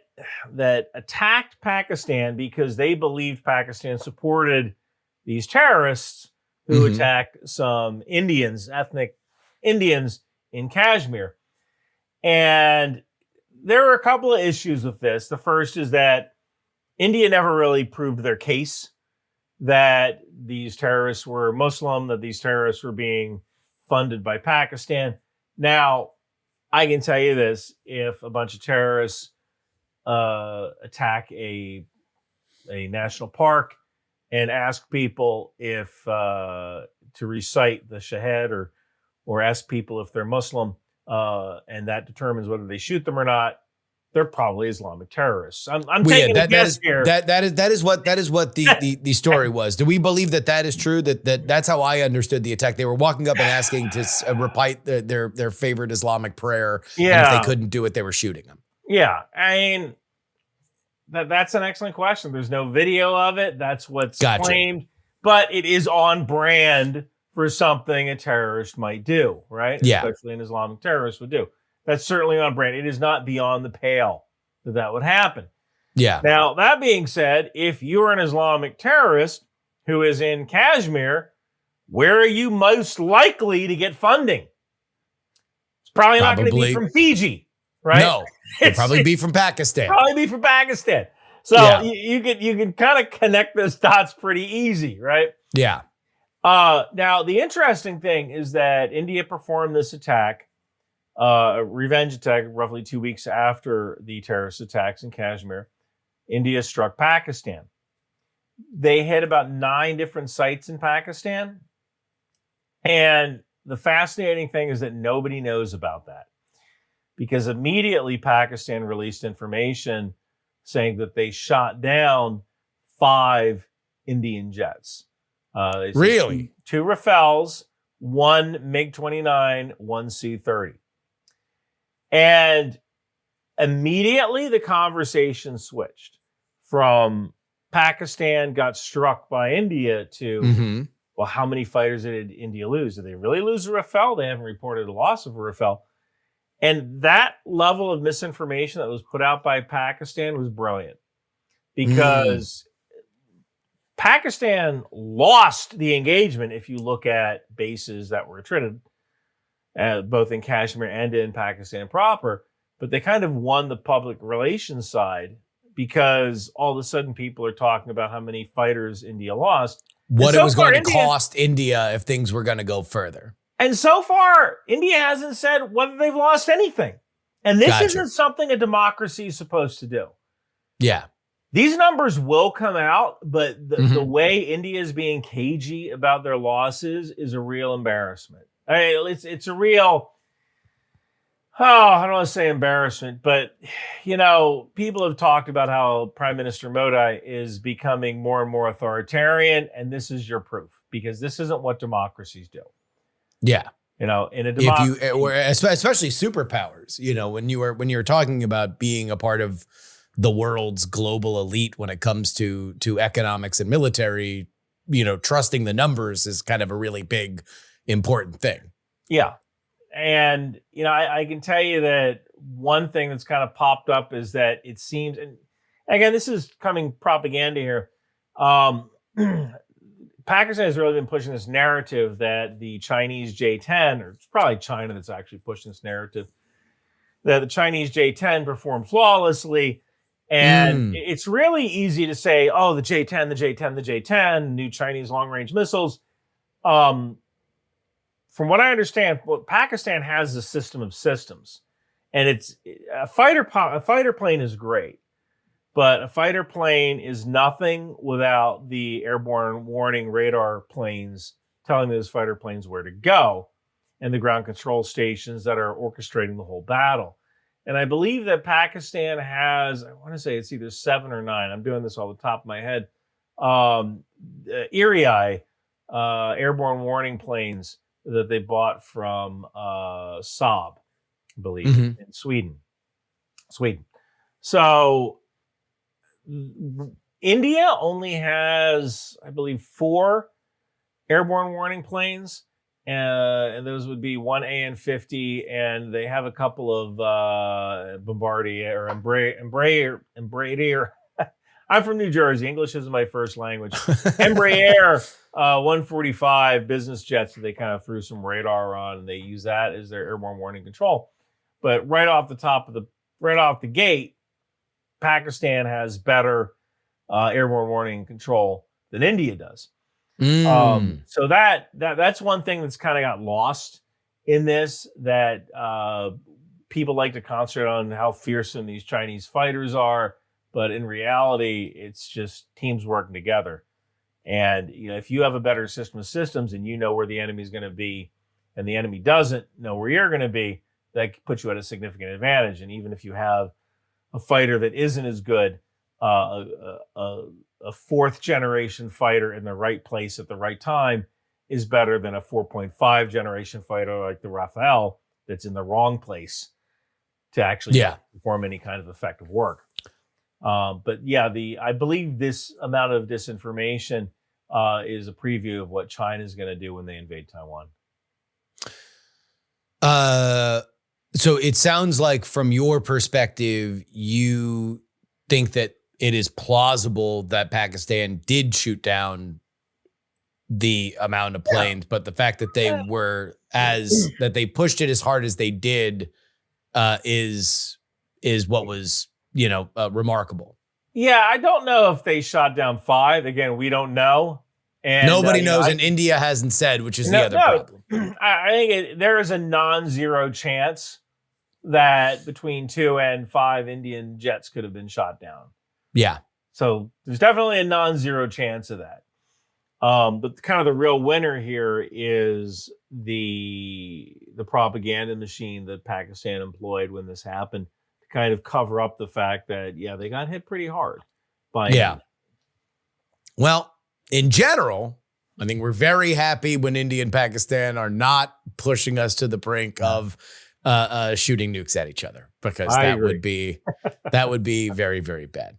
attacked Pakistan because they believed Pakistan supported these terrorists who attacked some ethnic Indians in Kashmir. And there are a couple of issues with this. The first is that India never really proved their case that these terrorists were Muslim, that these terrorists were being funded by Pakistan. Now, I can tell you this, if a bunch of terrorists attack a national park and ask people if to recite the Shahed or ask people if they're Muslim, and that determines whether they shoot them or not, they're probably Islamic terrorists. I'm Well, taking yeah, a guess here. that is what the story was. Do we believe that is true? That's how I understood the attack. They were walking up and asking to repeat their favorite Islamic prayer, and if they couldn't do it, they were shooting them. Yeah, I mean, that's an excellent question. There's no video of it. That's what's claimed, but it is on brand for something a terrorist might do, right? Yeah. Especially an Islamic terrorist would do. That's certainly on brand. It is not beyond the pale that would happen. Yeah. Now, that being said, if you're an Islamic terrorist who is in Kashmir, where are you most likely to get funding? It's probably not going to be from Fiji, right? No, it'd probably be from Pakistan. So you can kind of connect those dots pretty easy, right? Yeah. Now, the interesting thing is that India performed this attack, a revenge attack, roughly 2 weeks after the terrorist attacks in Kashmir. India struck Pakistan. They hit about 9 different sites in Pakistan. And the fascinating thing is that nobody knows about that, because immediately Pakistan released information saying that they shot down 5 Indian jets. Really? 2 Rafales, 1 MiG-29, 1 C-30. And immediately the conversation switched from Pakistan got struck by India to, well, how many fighters did India lose? Did they really lose a Rafale? They haven't reported a loss of a Rafale. And that level of misinformation that was put out by Pakistan was brilliant, because Pakistan lost the engagement if you look at bases that were attrited, both in Kashmir and in Pakistan proper. But they kind of won the public relations side, because all of a sudden people are talking about how many fighters India lost. What it was going to cost India if things were going to go further. And so far, India hasn't said whether they've lost anything. And this isn't something a democracy is supposed to do. Yeah. These numbers will come out, but the way India is being cagey about their losses is a real embarrassment. I mean, it's a real, I don't want to say embarrassment, but, people have talked about how Prime Minister Modi is becoming more and more authoritarian, and this is your proof, because this isn't what democracies do. Yeah. In a democracy. Especially superpowers, when you're talking about being a part of the world's global elite when it comes to economics and military, trusting the numbers is kind of a really big, important thing. Yeah. And, I can tell you that one thing that's kind of popped up is that it seems, and again, this is coming propaganda here. Pakistan has really been pushing this narrative that the Chinese J-10, or it's probably China that's actually pushing this narrative, that the Chinese J-10 performed flawlessly. And it's really easy to say, oh, the J-10, the J-10, the J-10, new Chinese long-range missiles. From what I understand, Pakistan has a system of systems. And it's a fighter plane is great. But a fighter plane is nothing without the airborne warning radar planes telling those fighter planes where to go, and the ground control stations that are orchestrating the whole battle. And I believe that Pakistan has, I want to say it's either 7 or 9. I'm doing this off the top of my head. Iri airborne warning planes that they bought from Saab, I believe, in Sweden. So India only has, I believe, 4 airborne warning planes, and those would be 1 AN-50, and they have a couple of Bombardier or Embraer. I'm from New Jersey. English isn't my first language. Embraer 145 business jets that they kind of threw some radar on, and they use that as their airborne warning control. But right off the gate, Pakistan has better airborne warning control than India does. So that's one thing that's kind of got lost in this, that people like to concentrate on how fearsome these Chinese fighters are, but in reality, it's just teams working together. And if you have a better system of systems and you know where the enemy is going to be, and the enemy doesn't know where you're going to be, that puts you at a significant advantage. And even if you have a fighter that isn't as good, a fourth generation fighter in the right place at the right time is better than a 4.5 generation fighter like the Rafael that's in the wrong place to actually perform any kind of effective work. But yeah, I believe this amount of disinformation is a preview of what China is going to do when they invade Taiwan. So it sounds like from your perspective, you think that it is plausible that Pakistan did shoot down the amount of planes, but the fact that they that they pushed it as hard as they did is what was, remarkable. Yeah, I don't know if they shot down 5. Again, we don't know. And nobody knows, and India hasn't said, which is the other problem. I think there is a non-zero chance that between 2 and 5 Indian jets could have been shot down. Yeah. So there's definitely a non-zero chance of that. But kind of the real winner here is the propaganda machine that Pakistan employed when this happened to kind of cover up the fact that, they got hit pretty hard by India. Well, in general, I think we're very happy when India and Pakistan are not pushing us to the brink of shooting nukes at each other, because that would be very, very bad.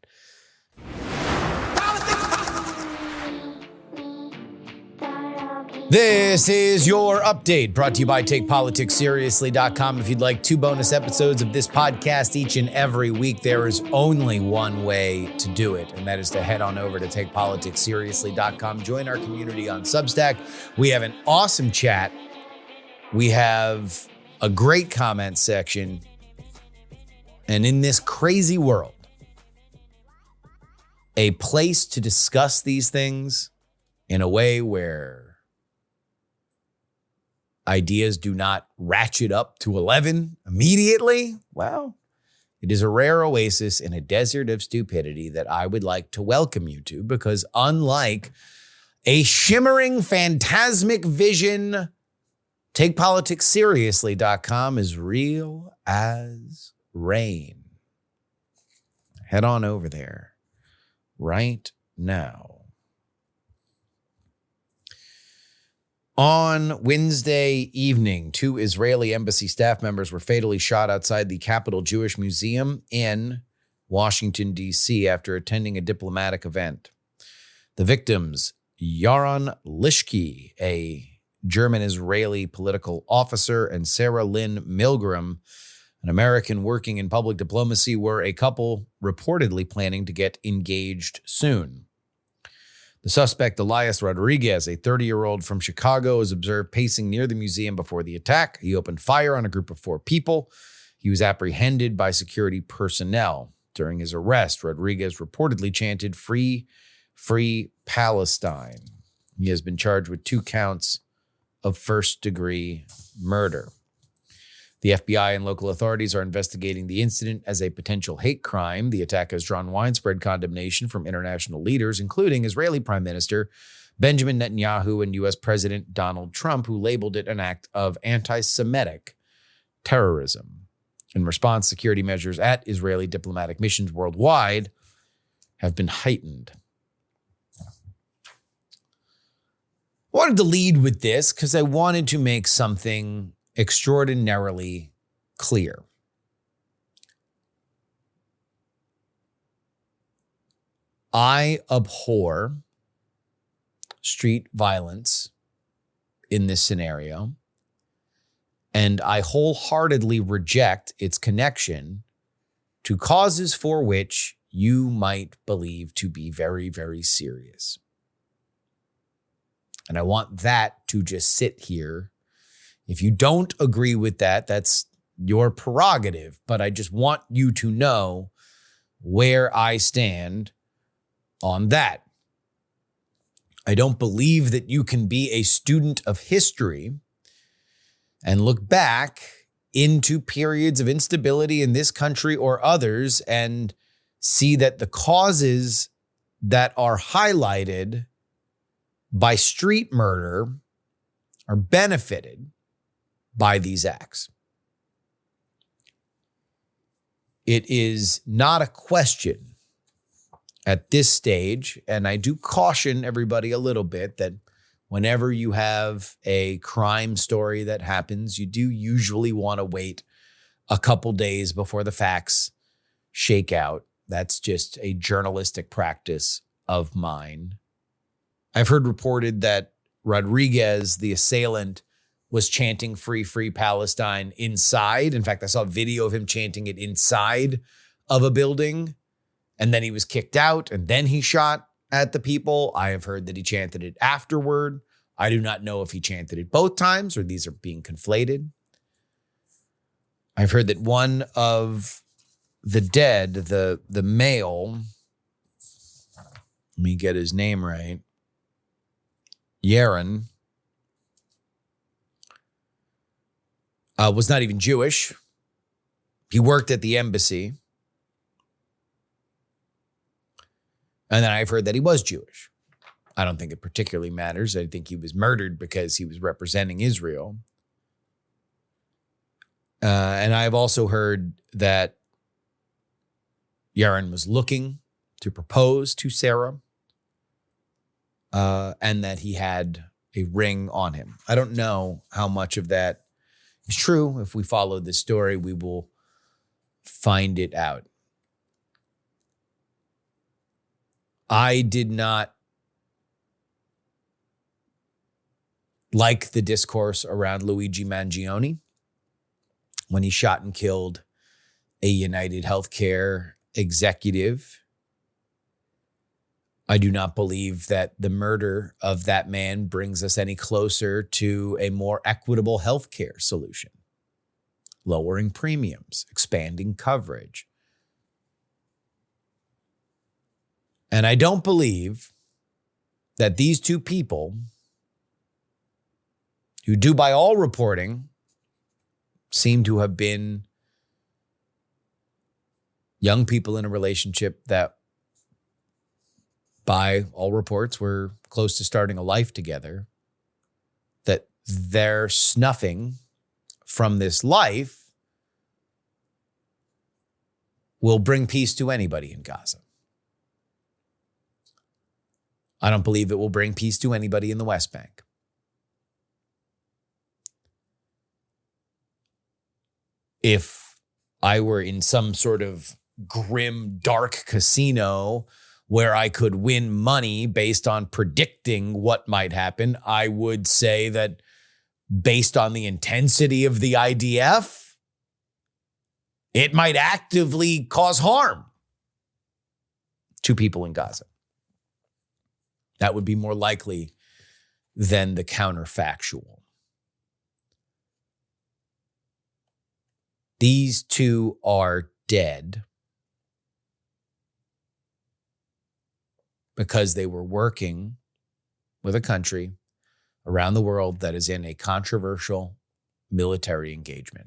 This is your update, brought to you by TakePoliticsSeriously.com. If you'd like 2 bonus episodes of this podcast each and every week, there is only one way to do it, and that is to head on over to TakePoliticsSeriously.com. Join our community on Substack. We have an awesome chat. We have a great comment section. And in this crazy world, a place to discuss these things in a way where ideas do not ratchet up to 11 immediately. Well, it is a rare oasis in a desert of stupidity that I would like to welcome you to, because unlike a shimmering, phantasmic vision, TakePoliticsSeriously.com is real as rain. Head on over there right now. On Wednesday evening, 2 Israeli embassy staff members were fatally shot outside the Capitol Jewish Museum in Washington, D.C. after attending a diplomatic event. The victims, Yaron Lischke, a German-Israeli political officer, and Sarah Lynn Milgram, an American working in public diplomacy, were a couple reportedly planning to get engaged soon. The suspect, Elias Rodriguez, a 30-year-old from Chicago, is observed pacing near the museum before the attack. He opened fire on a group of 4 people. He was apprehended by security personnel. During his arrest, Rodriguez reportedly chanted, "Free, free Palestine." He has been charged with 2 counts of first-degree murder. The FBI and local authorities are investigating the incident as a potential hate crime. The attack has drawn widespread condemnation from international leaders, including Israeli Prime Minister Benjamin Netanyahu and U.S. President Donald Trump, who labeled it an act of anti-Semitic terrorism. In response, security measures at Israeli diplomatic missions worldwide have been heightened. I wanted to lead with this because I wanted to make something extraordinarily clear. I abhor street violence in this scenario, and I wholeheartedly reject its connection to causes for which you might believe to be very, very serious. And I want that to just sit here. If you don't agree with that, that's your prerogative. But I just want you to know where I stand on that. I don't believe that you can be a student of history and look back into periods of instability in this country or others and see that the causes that are highlighted by street murder are benefited by these acts. It is not a question at this stage, and I do caution everybody a little bit that whenever you have a crime story that happens, you do usually want to wait a couple days before the facts shake out. That's just a journalistic practice of mine. I've heard reported that Rodriguez, the assailant, was chanting "Free, Free Palestine" inside. In fact, I saw a video of him chanting it inside of a building, and then he was kicked out, and then he shot at the people. I have heard that he chanted it afterward. I do not know if he chanted it both times or these are being conflated. I've heard that one of the dead, the male, let me get his name right, Yaron, was not even Jewish. He worked at the embassy. And then I've heard that he was Jewish. I don't think it particularly matters. I think he was murdered because he was representing Israel. And I've also heard that Yaron was looking to propose to Sarah and that he had a ring on him. I don't know how much of that is true. If we follow this story, we will find it out. I did not like the discourse around Luigi Mangione when he shot and killed a United Healthcare executive. I do not believe that the murder of that man brings us any closer to a more equitable healthcare solution. Lowering premiums, expanding coverage. And I don't believe that these two people, who do by all reporting seem to have been young people in a relationship that by all reports were close to starting a life together, that their snuffing from this life will bring peace to anybody in Gaza. I don't believe it will bring peace to anybody in the West Bank. If I were in some sort of grim, dark casino where I could win money based on predicting what might happen, I would say that based on the intensity of the IDF, it might actively cause harm to people in Gaza. That would be more likely than the counterfactual. These two are dead because they were working with a country around the world that is in a controversial military engagement.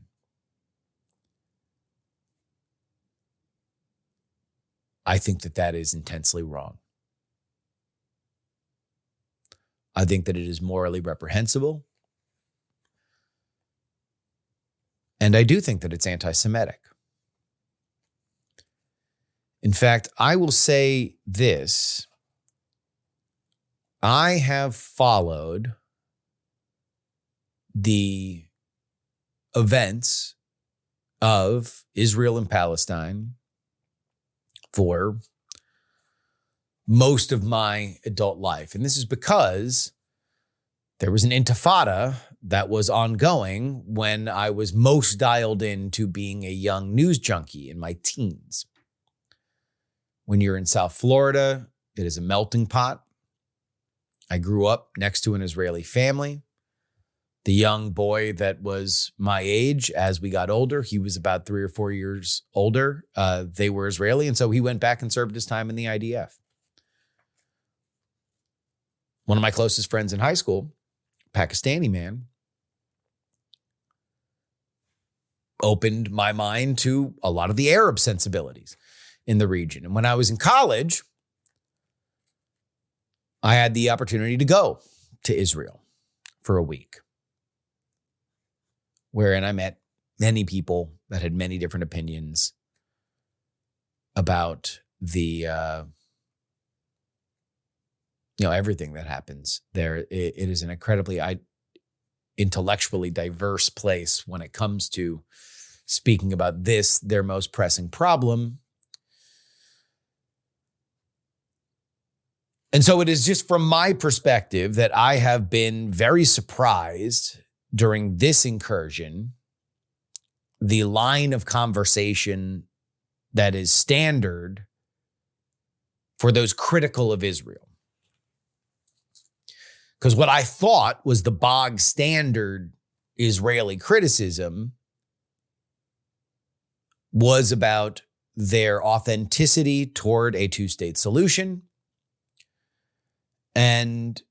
I think that that is intensely wrong. I think that it is morally reprehensible. And I do think that it's anti-Semitic. In fact, I will say this. I have followed the events of Israel and Palestine for most of my adult life. And this is because there was an intifada that was ongoing when I was most dialed into being a young news junkie in my teens. When you're in South Florida, it is a melting pot. I grew up next to an Israeli family. The young boy that was my age as we got older, he was about 3 or 4 years older. They were Israeli, and so he went back and served his time in the IDF. One of my closest friends in high school, Pakistani man, opened my mind to a lot of the Arab sensibilities in the region. And when I was in college, I had the opportunity to go to Israel for a week, wherein I met many people that had many different opinions about the, everything that happens there. It is an incredibly intellectually diverse place when it comes to speaking about this, their most pressing problem. And so it is just from my perspective that I have been very surprised during this incursion, the line of conversation that is standard for those critical of Israel. Because what I thought was the bog standard Israeli criticism was about their authenticity toward a two-state solution and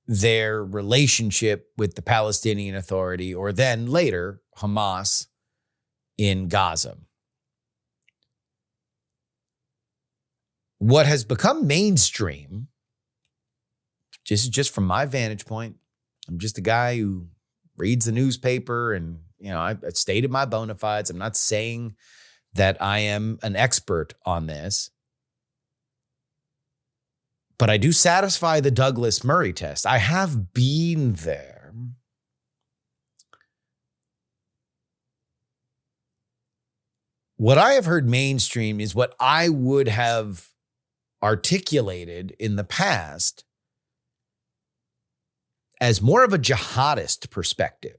their relationship with the Palestinian Authority, or then later Hamas, in Gaza. What has become mainstream, just from my vantage point, I'm just a guy who reads the newspaper and, I stated my bona fides. I'm not saying that I am an expert on this, but I do satisfy the Douglas Murray test. I have been there. What I have heard mainstream is what I would have articulated in the past as more of a jihadist perspective.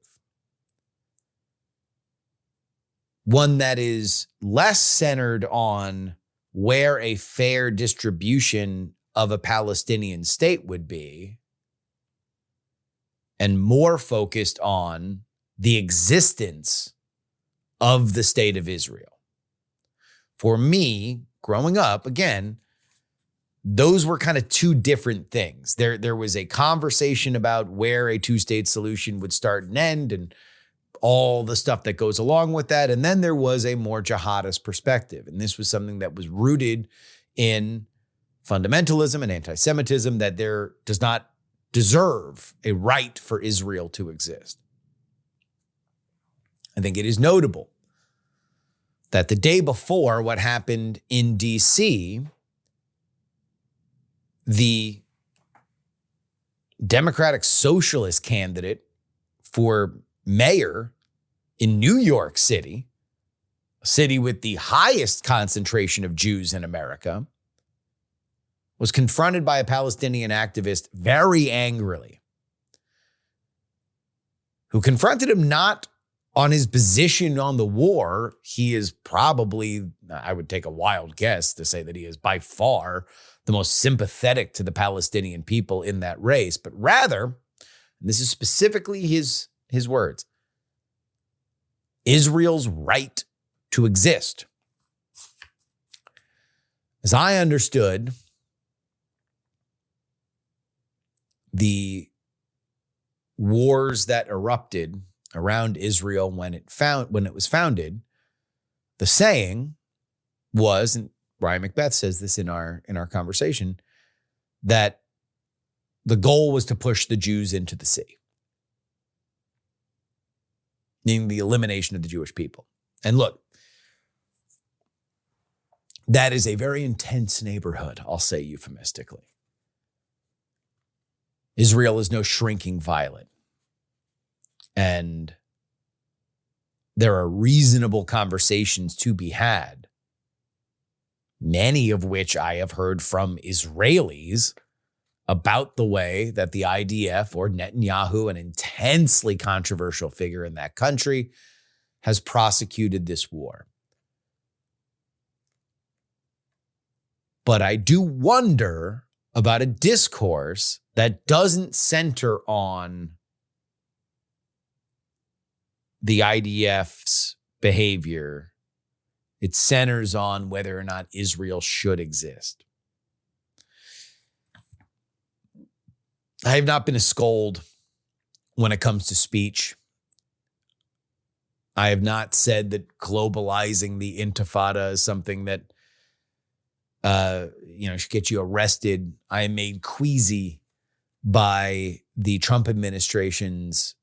One that is less centered on where a fair distribution of a Palestinian state would be, and more focused on the existence of the state of Israel. For me, growing up, again, those were kind of two different things. There was a conversation about where a two-state solution would start and end and all the stuff that goes along with that. And then there was a more jihadist perspective. And this was something that was rooted in fundamentalism and anti-Semitism, that there does not deserve a right for Israel to exist. I think it is notable that the day before what happened in D.C., the Democratic Socialist candidate for mayor in New York City, a city with the highest concentration of Jews in America, was confronted by a Palestinian activist very angrily, who confronted him not on his position on the war. He is probably, I would take a wild guess to say that he is by far the most sympathetic to the Palestinian people in that race, but rather, and this is specifically his words, Israel's right to exist. As I understood, the wars that erupted around Israel when it was founded, the saying was, and Ryan McBeth says this in our conversation, that the goal was to push the Jews into the sea, meaning the elimination of the Jewish people. And look, that is a very intense neighborhood, I'll say euphemistically. Israel is no shrinking violet. And there are reasonable conversations to be had, many of which I have heard from Israelis about the way that the IDF, or Netanyahu, an intensely controversial figure in that country, has prosecuted this war. But I do wonder about a discourse that doesn't center on the IDF's behavior. It centers on whether or not Israel should exist. I have not been a scold when it comes to speech. I have not said that globalizing the intifada is something that should get you arrested. I am made queasy by the Trump administration's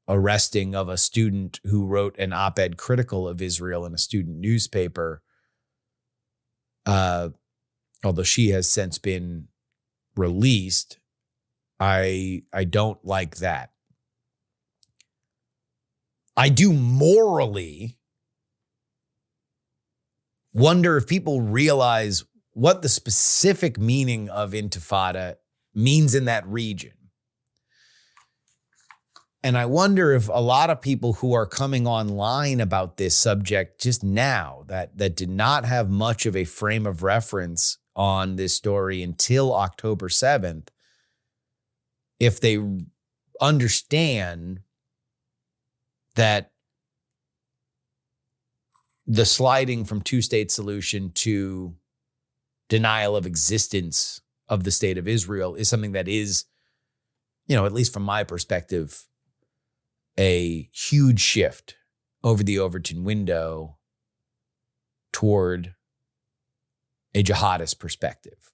arresting of a student who wrote an op-ed critical of Israel in a student newspaper although she has since been released. I don't like that. I do morally wonder if people realize what the specific meaning of intifada means in that region. And I wonder if a lot of people who are coming online about this subject just now that did not have much of a frame of reference on this story until October 7th, if they understand that the sliding from two-state solution to denial of existence of the state of Israel is something that is, at least from my perspective, a huge shift over the Overton window toward a jihadist perspective.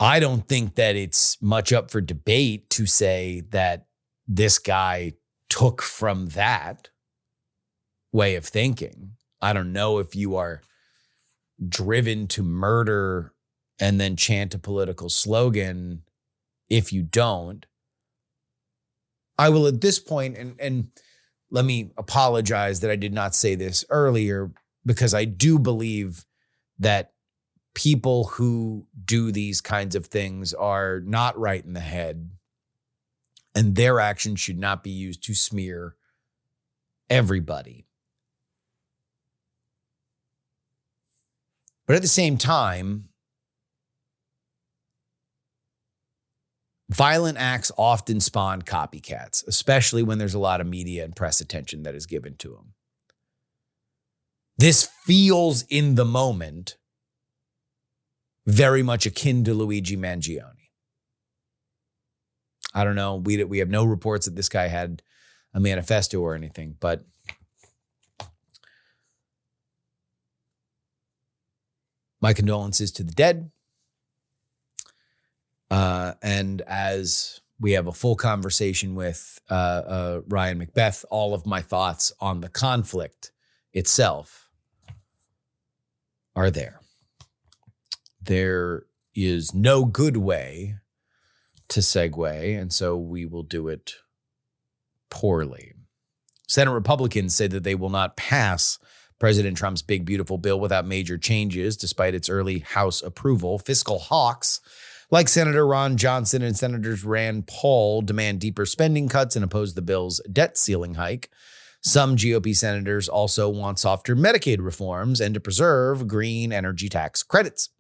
I don't think that it's much up for debate to say that this guy took from that way of thinking. I don't know if you are driven to murder and then chant a political slogan. If you don't, I will at this point, and let me apologize that I did not say this earlier, because I do believe that people who do these kinds of things are not right in the head, and their actions should not be used to smear everybody. But at the same time, violent acts often spawn copycats, especially when there's a lot of media and press attention that is given to them. This feels in the moment very much akin to Luigi Mangione. I don't know. We have no reports that this guy had a manifesto or anything, but my condolences to the dead. And as we have a full conversation with Ryan McBeth, all of my thoughts on the conflict itself are there. There is no good way to segue, and so we will do it poorly. Senate Republicans say that they will not pass President Trump's big, beautiful bill without major changes, despite its early House approval. Fiscal hawks, like Senator Ron Johnson and Senators Rand Paul, demand deeper spending cuts and oppose the bill's debt ceiling hike. Some GOP senators also want softer Medicaid reforms and to preserve green energy tax credits.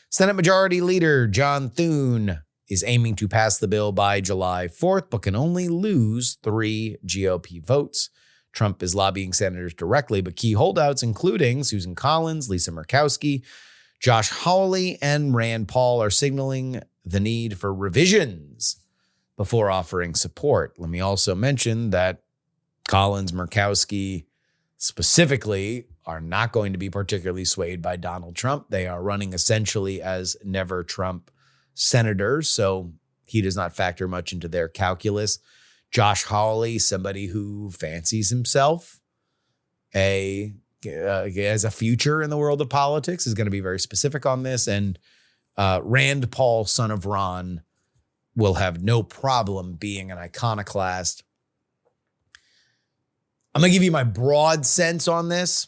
Senate Majority Leader John Thune is aiming to pass the bill by July 4th, but can only lose 3 GOP votes. Trump is lobbying senators directly, but key holdouts, including Susan Collins, Lisa Murkowski, Josh Hawley, and Rand Paul, are signaling the need for revisions before offering support. Let me also mention that Collins, Murkowski specifically are not going to be particularly swayed by Donald Trump. They are running essentially as never Trump senators, so he does not factor much into their calculus. Josh Hawley, somebody who fancies himself as a future in the world of politics, is going to be very specific on this. And Rand Paul, son of Ron, will have no problem being an iconoclast. I'm going to give you my broad sense on this.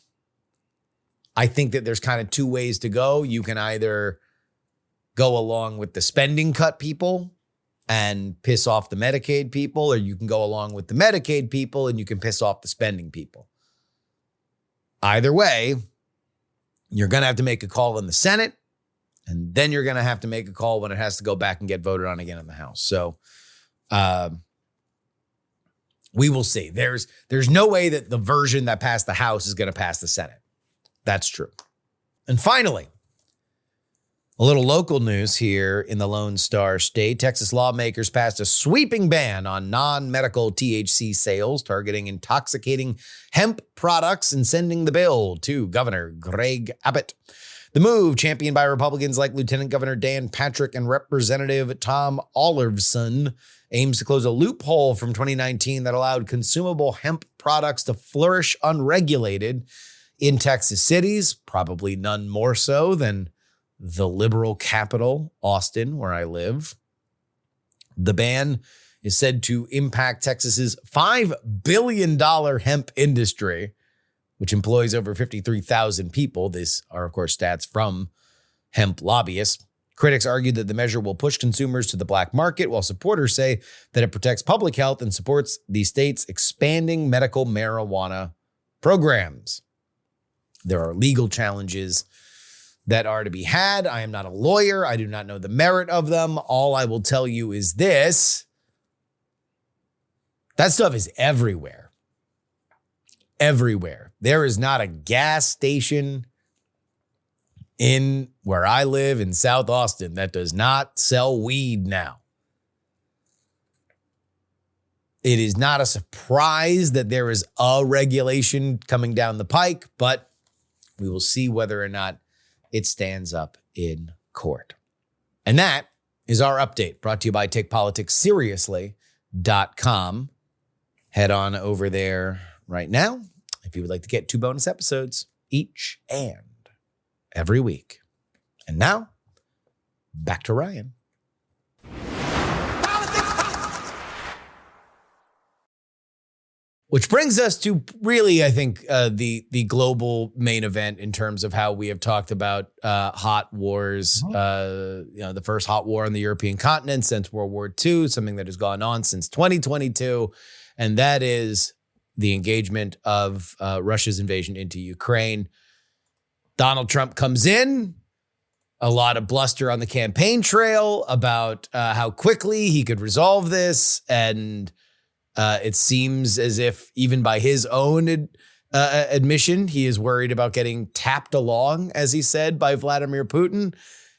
I think that there's kind of 2 ways to go. You can either go along with the spending cut people and piss off the Medicaid people, or you can go along with the Medicaid people and you can piss off the spending people. Either way, you're going to have to make a call in the Senate, and then you're going to have to make a call when it has to go back and get voted on again in the House. So we will see. There's no way that the version that passed the House is going to pass the Senate. That's true. And finally, a little local news here in the Lone Star State. Texas lawmakers passed a sweeping ban on non-medical THC sales targeting intoxicating hemp products and sending the bill to Governor Greg Abbott. The move, championed by Republicans like Lieutenant Governor Dan Patrick and Representative Tom Olivson, aims to close a loophole from 2019 that allowed consumable hemp products to flourish unregulated, in Texas cities, probably none more so than the liberal capital, Austin, where I live. The ban is said to impact Texas's $5 billion hemp industry, which employs over 53,000 people. These are, of course, stats from hemp lobbyists. Critics argue that the measure will push consumers to the black market, while supporters say that it protects public health and supports the state's expanding medical marijuana programs. There are legal challenges that are to be had. I am not a lawyer. I do not know the merit of them. All I will tell you is this: that stuff is everywhere. Everywhere. There is not a gas station in where I live in South Austin that does not sell weed now. It is not a surprise that there is a regulation coming down the pike, but we will see whether or not it stands up in court. And that is our update, brought to you by TakePoliticsSeriously.com. Head on over there right now if you would like to get 2 bonus episodes each and every week. And now, back to Ryan. Which brings us to really, I think, the global main event in terms of how we have talked about hot wars. The first hot war on the European continent since World War II, something that has gone on since 2022, and that is the engagement of Russia's invasion into Ukraine. Donald Trump comes in, a lot of bluster on the campaign trail about how quickly he could resolve this, and it seems as if even by his own admission, he is worried about getting tapped along, as he said, by Vladimir Putin.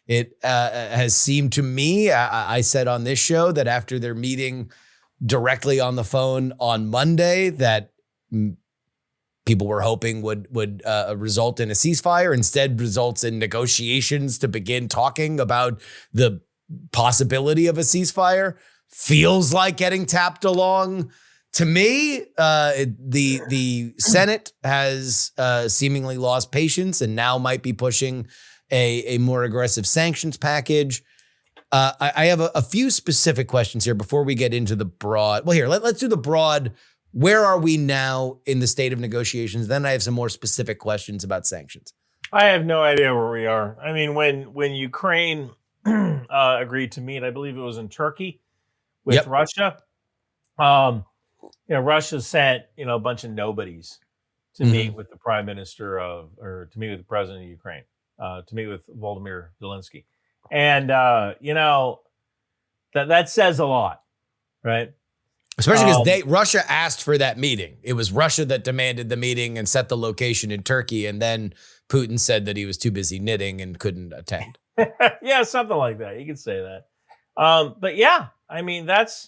It has seemed to me, I said on this show, that after their meeting directly on the phone on Monday, that people were hoping would result in a ceasefire, instead results in negotiations to begin talking about the possibility of a ceasefire. Feels like getting tapped along to me. The Senate has seemingly lost patience and now might be pushing a more aggressive sanctions package. I have a few specific questions here before we get into the broad. Well, here, let's do the broad. Where are we now in the state of negotiations? Then I have some more specific questions about sanctions. I have no idea where we are. I mean, when Ukraine agreed to meet, I believe it was in Turkey with Russia. Russia sent a bunch of nobodies to meet with the prime minister or to meet with the president of Ukraine, to meet with Volodymyr Zelensky, and that says a lot, right? Especially because Russia asked for that meeting. It was Russia that demanded the meeting and set the location in Turkey, and then Putin said that he was too busy knitting and couldn't attend. Yeah, something like that. You could say that. But yeah, I mean, that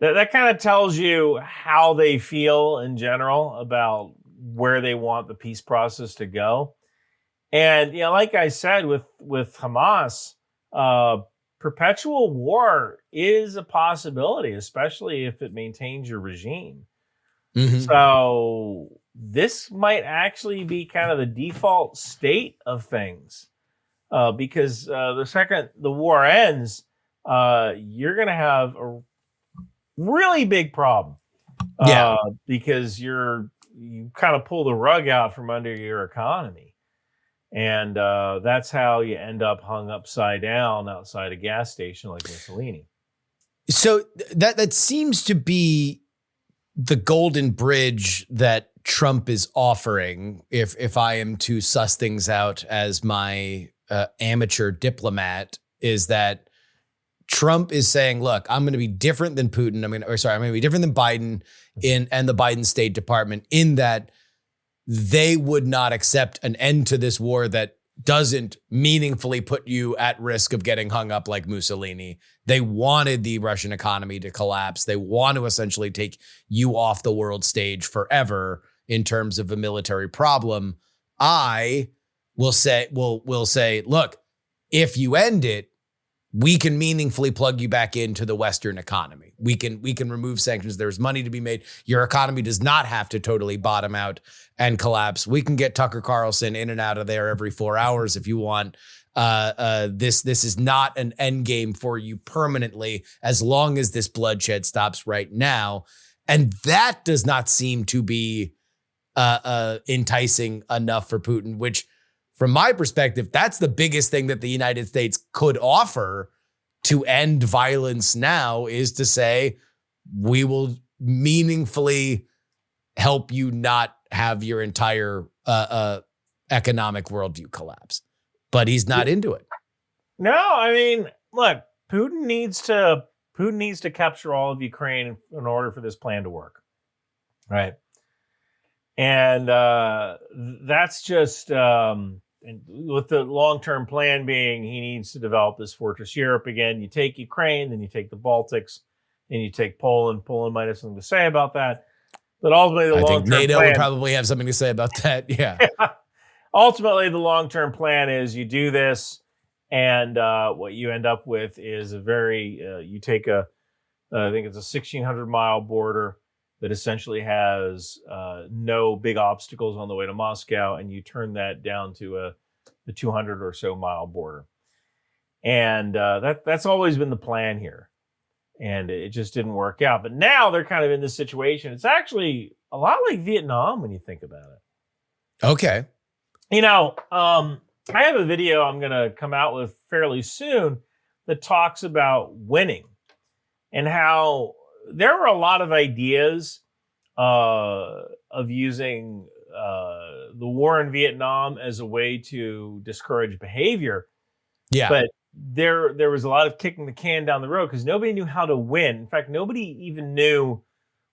kind of tells you how they feel in general about where they want the peace process to go. And like I said, with Hamas, perpetual war is a possibility, especially if it maintains your regime. Mm-hmm. So this might actually be kind of the default state of things, because the second the war ends, you're going to have a really big problem, because you kind of pull the rug out from under your economy. And that's how you end up hung upside down outside a gas station like Mussolini. So that seems to be the golden bridge that Trump is offering, if I am to suss things out as my amateur diplomat, is that Trump is saying, look, I'm going to be different than Putin. I'm going to be different than Biden and the Biden State Department in that they would not accept an end to this war that doesn't meaningfully put you at risk of getting hung up like Mussolini. They wanted the Russian economy to collapse. They want to essentially take you off the world stage forever in terms of a military problem. I will say, look, if you end it, we can meaningfully plug you back into the Western economy. We can remove sanctions. There's money to be made. Your economy does not have to totally bottom out and collapse. We can get Tucker Carlson in and out of there every 4 hours if you want. This is not an end game for you permanently, as long as this bloodshed stops right now. And that does not seem to be enticing enough for Putin, which, from my perspective, that's the biggest thing that the United States could offer to end violence now, is to say, we will meaningfully help you not have your entire economic worldview collapse. But he's not into it. No, I mean, look, Putin needs to capture all of Ukraine in order for this plan to work, right? And that's just, and with the long-term plan being, he needs to develop this fortress Europe again. You take Ukraine, then you take the Baltics, then you take Poland. Poland might have something to say about that, but ultimately the long-term plan. NATO would probably have something to say about that. Yeah. Ultimately, the long-term plan is you do this, and what you end up with is a very, you take I think it's a 1,600-mile border that essentially has no big obstacles on the way to Moscow, and you turn that down to a 200 or so mile border. And that's always been the plan here. And it just didn't work out. But now they're kind of in this situation. It's actually a lot like Vietnam when you think about it. Okay. You know, I have a video I'm going to come out with fairly soon that talks about winning and how there were a lot of ideas of using the war in Vietnam as a way to discourage behavior. Yeah. But there was a lot of kicking the can down the road because nobody knew how to win. In fact, nobody even knew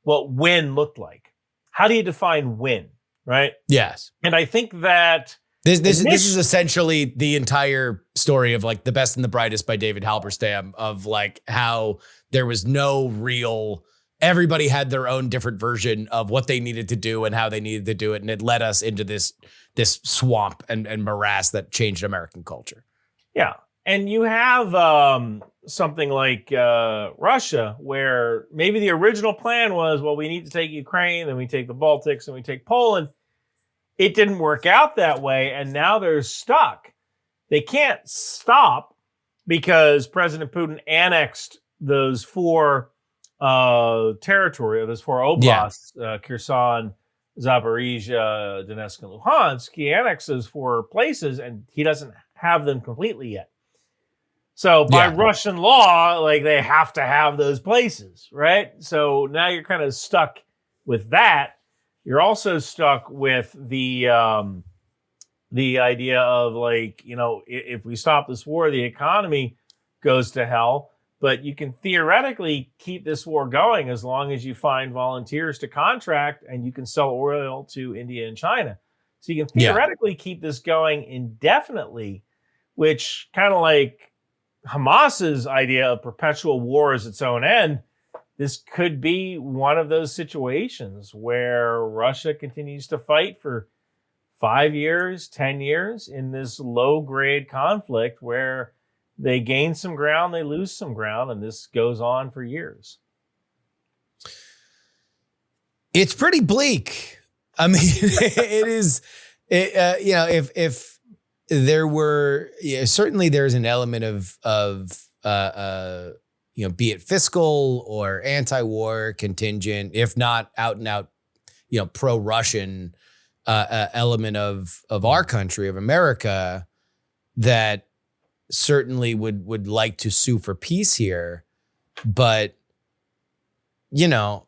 what win looked like. How do you define win? Right? Yes. And I think that this is essentially the entire story of like The Best and the Brightest by David Halberstam, of like how there was no real, everybody had their own different version of what they needed to do and how they needed to do it. And it led us into this swamp and morass that changed American culture. Yeah. And you have something like Russia, where maybe the original plan was, well, we need to take Ukraine, then we take the Baltics, and we take Poland. It didn't work out that way, and now they're stuck. They can't stop because President Putin annexed those four those four oblasts, Kherson, Zaporizhia, Donetsk, and Luhansk. He annexed those four places, and he doesn't have them completely yet. So by Russian law, like, they have to have those places, right? So now you're kind of stuck with that. You're also stuck with the idea of, like, you know, if we stop this war, the economy goes to hell. But you can theoretically keep this war going as long as you find volunteers to contract, and you can sell oil to India and China. So you can theoretically keep this going indefinitely, which kind of like Hamas's idea of perpetual war as its own end. This could be one of those situations where Russia continues to fight for 5 years, 10 years in this low-grade conflict where they gain some ground, they lose some ground, and this goes on for years. It's pretty bleak. I mean, it is, you know, if there were, certainly there's an element of you know, be it fiscal or anti-war contingent, if not out and out, you know, pro-Russian element of our country, of America, that certainly would like to sue for peace here. But, you know,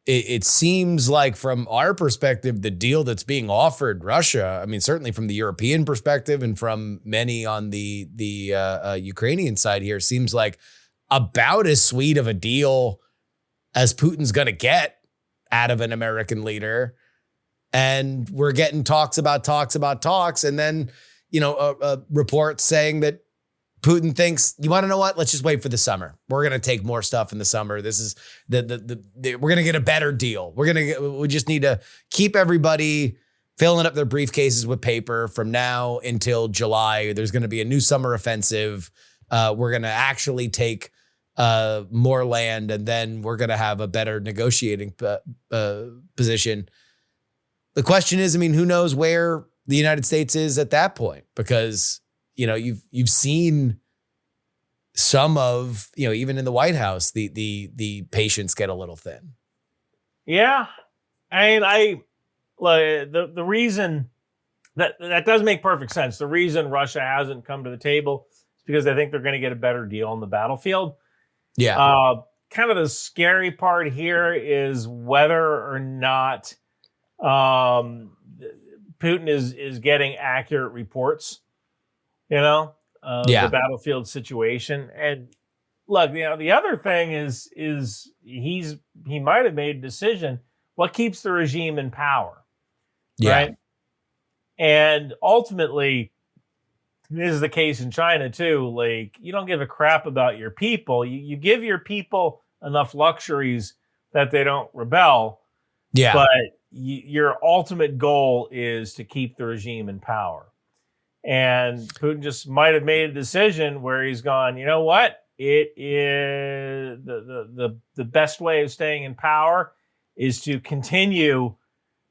it seems like from our perspective, the deal that's being offered Russia, I mean, certainly from the European perspective and from many on the Ukrainian side here, seems like about as sweet of a deal as Putin's going to get out of an American leader. And we're getting talks about talks. And then, you know, a report saying that Putin thinks, you want to know what? Let's just wait for the summer. We're going to take more stuff in the summer. This is we're going to get a better deal. We just need to keep everybody filling up their briefcases with paper from now until July. There's going to be a new summer offensive. We're going to actually take more land, and then we're going to have a better negotiating position. The question is, I mean, who knows where the United States is at that point? Because, you've seen some of, even in the White House, the patience get a little thin. Yeah. The reason that does make perfect sense. The reason Russia hasn't come to the table is because they think they're going to get a better deal on the battlefield. Yeah. Kind of the scary part here is whether or not Putin is getting accurate reports, the battlefield situation. And look, the other thing is he might have made a decision. What keeps the regime in power? Yeah. Right. And ultimately, this is the case in China too. Like, you don't give a crap about your people. You give your people enough luxuries that they don't rebel. Yeah. But your ultimate goal is to keep the regime in power. And Putin just might have made a decision where he's gone, you know what? It is the best way of staying in power is to continue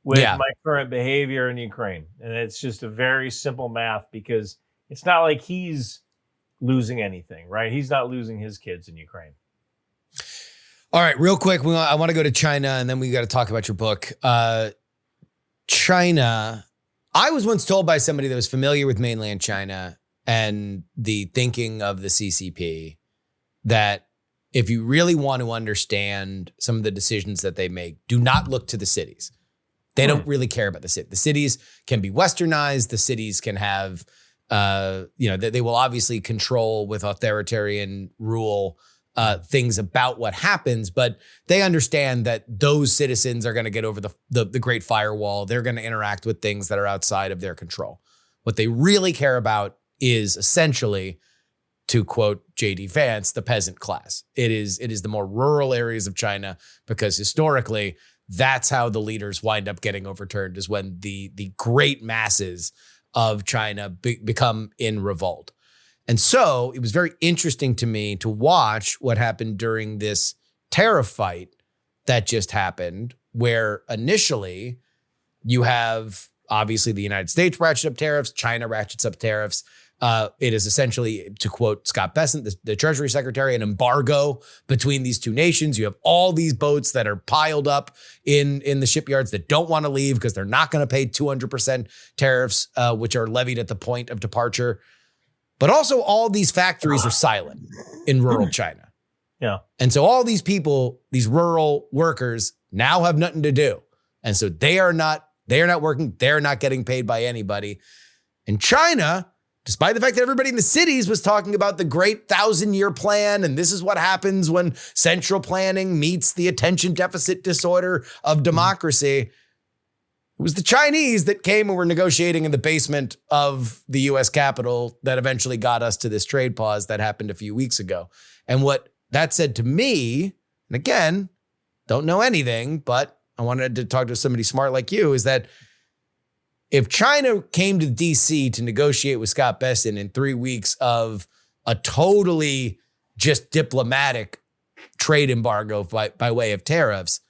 with my current behavior in Ukraine. And it's just a very simple math, because it's not like he's losing anything, right? He's not losing his kids in Ukraine. All right, real quick, I want to go to China, and then we got to talk about your book. China, I was once told by somebody that was familiar with mainland China and the thinking of the CCP that if you really want to understand some of the decisions that they make, do not look to the cities. They don't really care about the city. The cities can be westernized. The cities can have, they will obviously control with authoritarian rule things about what happens, but they understand that those citizens are going to get over the Great Firewall. They're going to interact with things that are outside of their control. What they really care about is essentially, to quote J.D. Vance, the peasant class. It is the more rural areas of China, because historically, that's how the leaders wind up getting overturned, is when the great masses of China become in revolt. And so it was very interesting to me to watch what happened during this tariff fight that just happened, where initially you have obviously the United States ratchets up tariffs, China ratchets up tariffs. It is essentially, to quote Scott Bessent, the Treasury Secretary, an embargo between these two nations. You have all these boats that are piled up in the shipyards that don't want to leave because they're not going to pay 200% tariffs, which are levied at the point of departure. But also all these factories are silent in rural China. Yeah. And so all these people, these rural workers, now have nothing to do. And so they are not working. They're not getting paid by anybody. And China, despite the fact that everybody in the cities was talking about the great 1,000-year plan, and this is what happens when central planning meets the attention deficit disorder of democracy, it was the Chinese that came and were negotiating in the basement of the U.S. Capitol that eventually got us to this trade pause that happened a few weeks ago. And what that said to me, and again, don't know anything, but I wanted to talk to somebody smart like you, is that if China came to D.C. to negotiate with Scott Bessent in 3 weeks of a totally just diplomatic trade embargo by way of tariffs,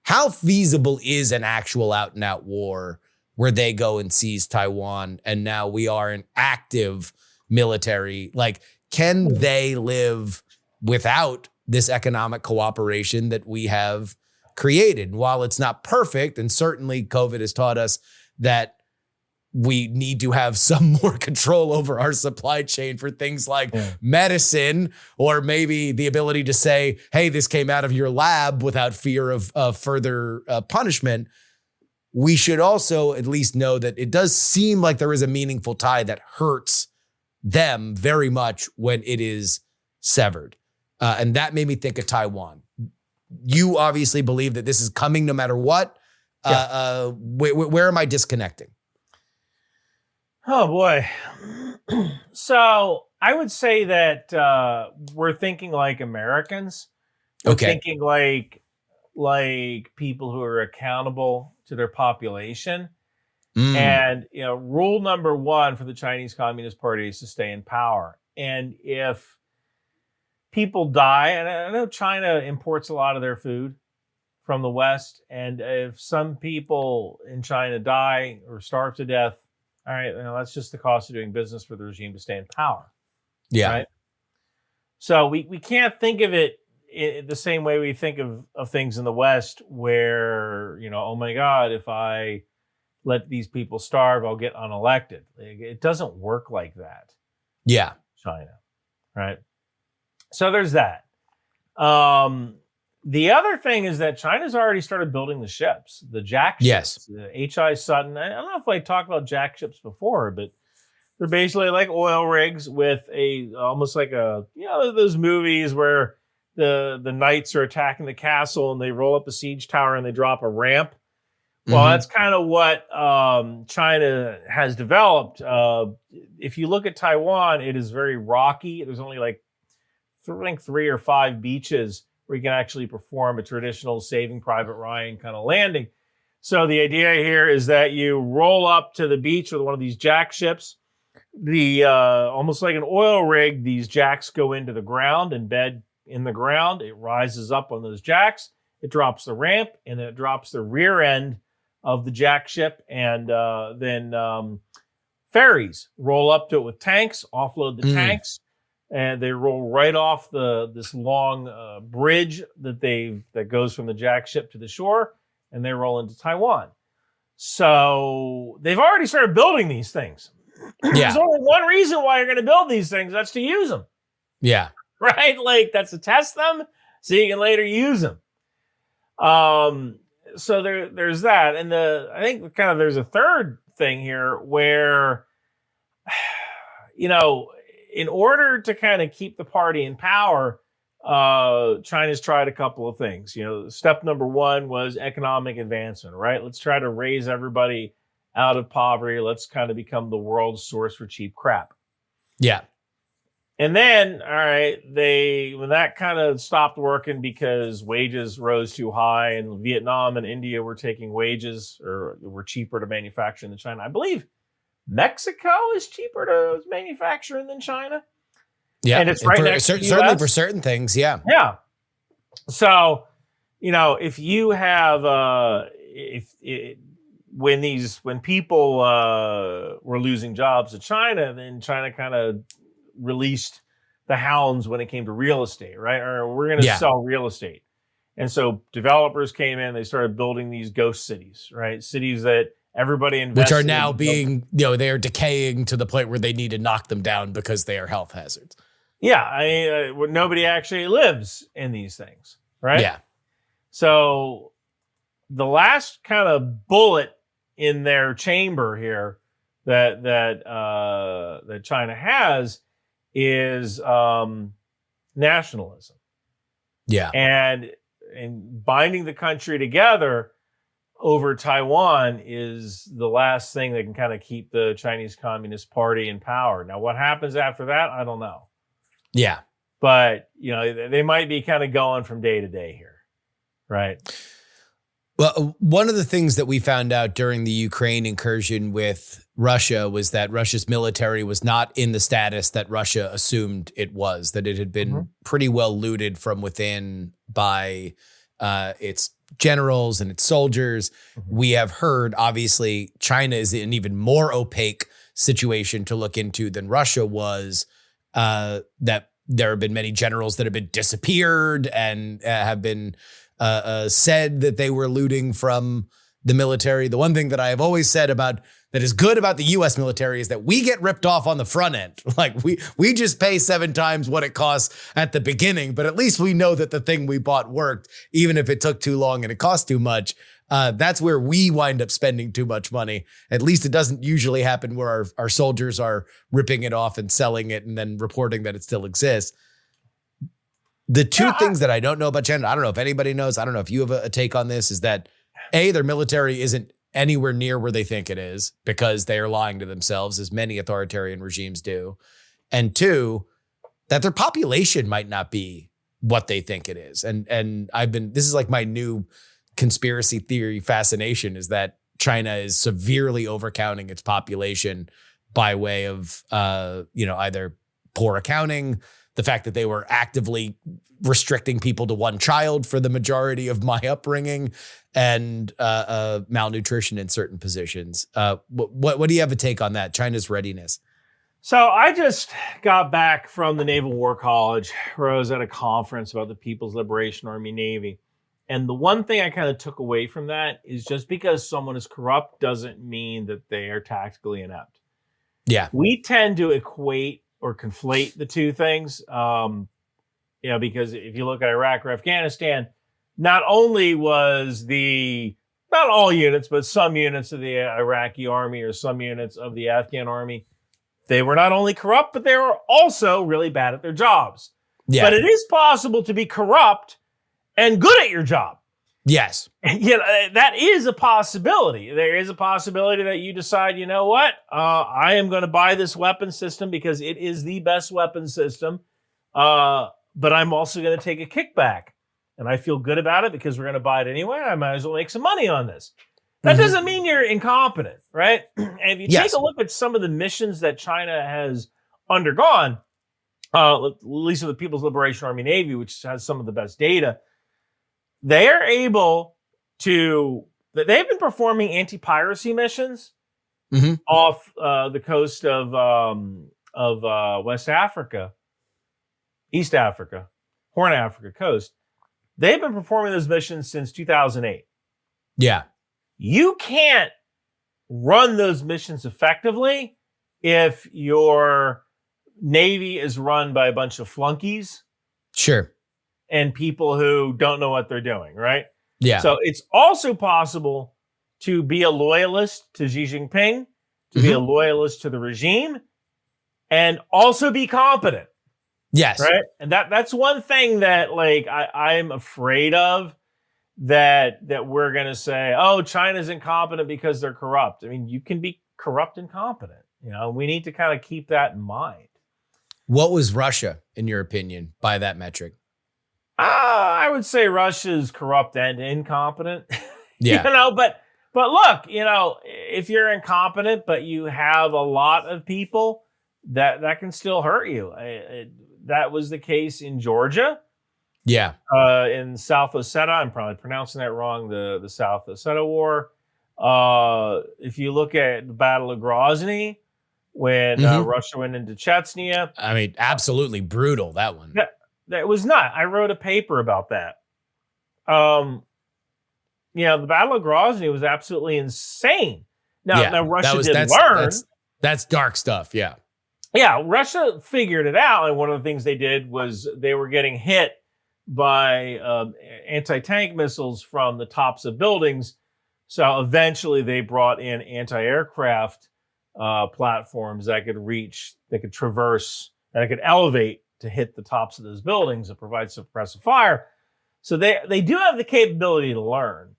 how feasible is an actual out-and-out war where they go and seize Taiwan and now we are an active military? Like, can they live without this economic cooperation that we have created? And while it's not perfect, and certainly COVID has taught us that we need to have some more control over our supply chain for things like medicine, or maybe the ability to say, hey, this came out of your lab without fear of further punishment. We should also at least know that it does seem like there is a meaningful tie that hurts them very much when it is severed. And that made me think of Taiwan. You obviously believe that this is coming no matter what. Where am I disconnecting? Oh, boy. So I would say that we're thinking like Americans. We're thinking like people who are accountable to their population. And, rule number one for the Chinese Communist Party is to stay in power. And if people die, and I know China imports a lot of their food from the West, and if some people in China die or starve to death, all right, that's just the cost of doing business for the regime to stay in power. Yeah. Right. So we can't think of it the same way we think of things in the West where, oh my God, if I let these people starve, I'll get unelected. It doesn't work like that. Yeah. China. Right. So there's that. The other thing is that China's already started building the ships, the Jack ships. Yes. The H.I. Sutton. I don't know if I talked about Jack ships before, but they're basically like oil rigs with almost like those movies where the knights are attacking the castle and they roll up a siege tower and they drop a ramp. Well, that's kind of what China has developed. If you look at Taiwan, it is very rocky. There's only like, I think 3 or 5 beaches where you can actually perform a traditional Saving Private Ryan kind of landing. So the idea here is that you roll up to the beach with one of these jack ships. Almost like an oil rig, these jacks go into the ground, embed in the ground. It rises up on those jacks. It drops the ramp, and then it drops the rear end of the jack ship, and then ferries roll up to it with tanks, offload the tanks, and they roll right off this long bridge that goes from the jack ship to the shore, and they roll into Taiwan. So they've already started building these things. Yeah. There's only one reason why you're going to build these things. That's to use them. Yeah. Right? Like, that's to test them so you can later use them. So there's that. And I think kind of there's a third thing here where, in order to kind of keep the party in power, China's tried a couple of things. Step number 1 was economic advancement, right? Let's try to raise everybody out of poverty. Let's kind of become the world's source for cheap crap. Yeah. And then, all right, when that kind of stopped working because wages rose too high, and Vietnam and India were taking wages or were cheaper to manufacture than China. I believe Mexico is cheaper to manufacture than China. Yeah, and it's right next to the certainly US. For certain things. Yeah. Yeah. So, if you have when people were losing jobs to China, then China kind of released the hounds when it came to real estate, right? Or we're going to sell real estate. And so developers came in, they started building these ghost cities, right? Cities that everybody invested in. Which are now being, they are decaying to the point where they need to knock them down because they are health hazards. Yeah. I mean, nobody actually lives in these things, right? Yeah. So the last kind of bullet in their chamber here that China has is nationalism. Yeah. And binding the country together over Taiwan is the last thing that can kind of keep the Chinese Communist Party in power. Now, what happens after that, I don't know. Yeah. But, they might be kind of going from day to day here, right? Well, one of the things that we found out during the Ukraine incursion with Russia was that Russia's military was not in the status that Russia assumed it was, that it had been pretty well looted from within by its generals and its soldiers. We have heard, obviously, China is in an even more opaque situation to look into than Russia was, that there have been many generals that have been disappeared and have been said that they were looting from the military. The one thing that I have always said that is good about the U.S. military is that we get ripped off on the front end. Like we just pay 7 times what it costs at the beginning, but at least we know that the thing we bought worked, even if it took too long and it cost too much. That's where we wind up spending too much money. At least it doesn't usually happen where our soldiers are ripping it off and selling it and then reporting that it still exists. The two things that I don't know about China, I don't know if anybody knows, I don't know if you have a take on this, is that A, their military isn't anywhere near where they think it is because they are lying to themselves, as many authoritarian regimes do. And 2, that their population might not be what they think it is. And this is like my new conspiracy theory fascination, is that China is severely overcounting its population by way of, either poor accounting, the fact that they were actively restricting people to one child for the majority of my upbringing, and malnutrition in certain positions. What do you have a take on that? China's readiness. So I just got back from the Naval War College, where I was at a conference about the People's Liberation Army Navy. And the one thing I kind of took away from that is just because someone is corrupt doesn't mean that they are tactically inept. Yeah. We tend to equate or conflate the two things. Because if you look at Iraq or Afghanistan, not only was not all units, but some units of the Iraqi army or some units of the Afghan army, they were not only corrupt, but they were also really bad at their jobs. Yeah. But it is possible to be corrupt and good at your job. Yes. That is a possibility. There is a possibility that you decide, you know what? I am going to buy this weapon system because it is the best weapon system. But I'm also going to take a kickback. And I feel good about it because we're going to buy it anyway. I might as well make some money on this. That doesn't mean you're incompetent, right? And if you take a look at some of the missions that China has undergone, at least with the People's Liberation Army Navy, which has some of the best data, they are able to, they've been performing anti-piracy missions off the coast of West Africa, East Africa, Horn Africa coast. They've been performing those missions since 2008. Yeah. You can't run those missions effectively if your Navy is run by a bunch of flunkies. Sure. And people who don't know what they're doing, right? Yeah. So it's also possible to be a loyalist to Xi Jinping, to be a loyalist to the regime, and also be competent. Yes. Right. And that's one thing that I'm afraid of, that we're going to say, oh, China's incompetent because they're corrupt. I mean, you can be corrupt and competent. We need to kind of keep that in mind. What was Russia, in your opinion, by that metric? I would say Russia's corrupt and incompetent. Yeah. But look, if you're incompetent, but you have a lot of people, that can still hurt you. That was the case in Georgia. Yeah. In South Ossetia, I'm probably pronouncing that wrong, the South Ossetia War. If you look at the Battle of Grozny, when Russia went into Chechnya. I mean, absolutely brutal, that one. That was not. I wrote a paper about that. The Battle of Grozny was absolutely insane. Now Russia did learn. That's dark stuff, yeah. Yeah, Russia figured it out, and one of the things they did was they were getting hit by anti-tank missiles from the tops of buildings. So eventually they brought in anti-aircraft platforms that could traverse, and could elevate to hit the tops of those buildings and provide suppressive fire. So they do have the capability to learn.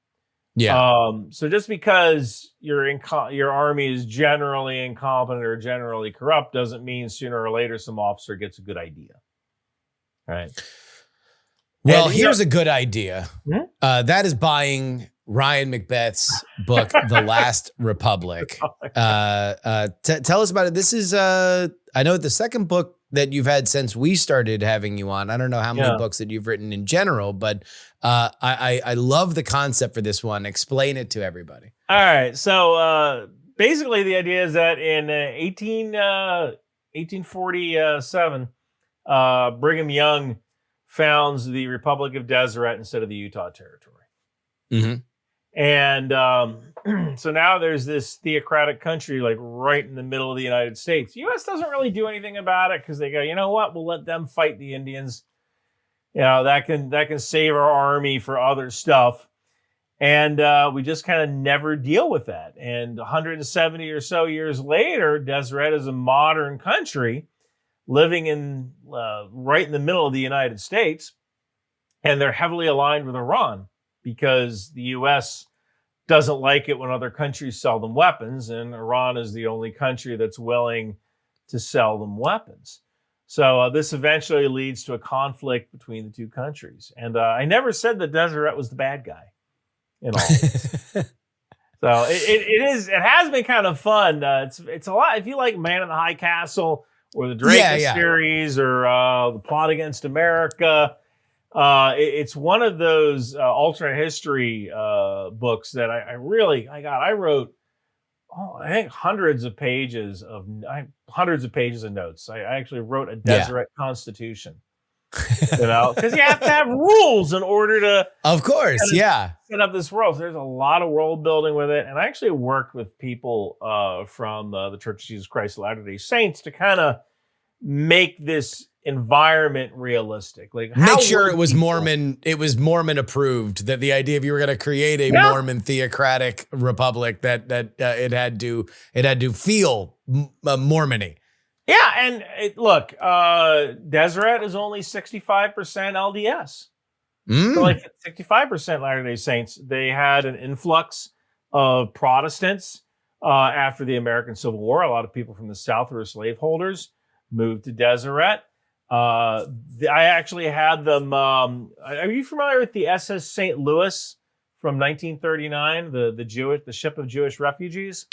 Yeah. So just because your army is generally incompetent or generally corrupt doesn't mean sooner or later some officer gets a good idea. Right. Well, here's a good idea. That is buying Ryan McBeth's book, The Last Republic. Tell us about it. This is, I know the second book that you've had since we started having you on. I don't know how many books that you've written in general, but I love the concept for this one. Explain it to everybody. All right. So basically the idea is that in 1847, Brigham Young founds the Republic of Deseret instead of the Utah Territory. And so now there's this theocratic country right in the middle of the United States. The U.S. doesn't really do anything about it because they go, you know what? We'll let them fight the Indians. That can save our army for other stuff. And we just kind of never deal with that. And 170 or so years later, Deseret is a modern country living in right in the middle of the United States. And they're heavily aligned with Iran, because the U.S. doesn't like it when other countries sell them weapons, and Iran is the only country that's willing to sell them weapons. So this eventually leads to a conflict between the two countries. And I never said that Deseret was the bad guy in all this. So it has been kind of fun. It's a lot. If you like Man in the High Castle or the Dreykus Yeah. series, or the Plot Against America. It's one of those alternate history books that I wrote, I think hundreds of pages of notes. I actually wrote a Deseret Constitution, because you have to have rules in order to, of course, set up this world. So there's a lot of world building with it, and I actually worked with people from the Church of Jesus Christ of Latter-day Saints to kind of make this environment realistic. Like, make sure it was Mormon approved, that the idea of you were going to create a Mormon theocratic republic, that it had to feel Mormon-y. Yeah, and look, Deseret is only 65% LDS. So like 65% Latter-day Saints. They had an influx of Protestants after the American Civil War. A lot of people from the South who were slaveholders moved to Deseret. I actually had them. Are you familiar with the SS St. Louis from 1939? The ship of Jewish refugees.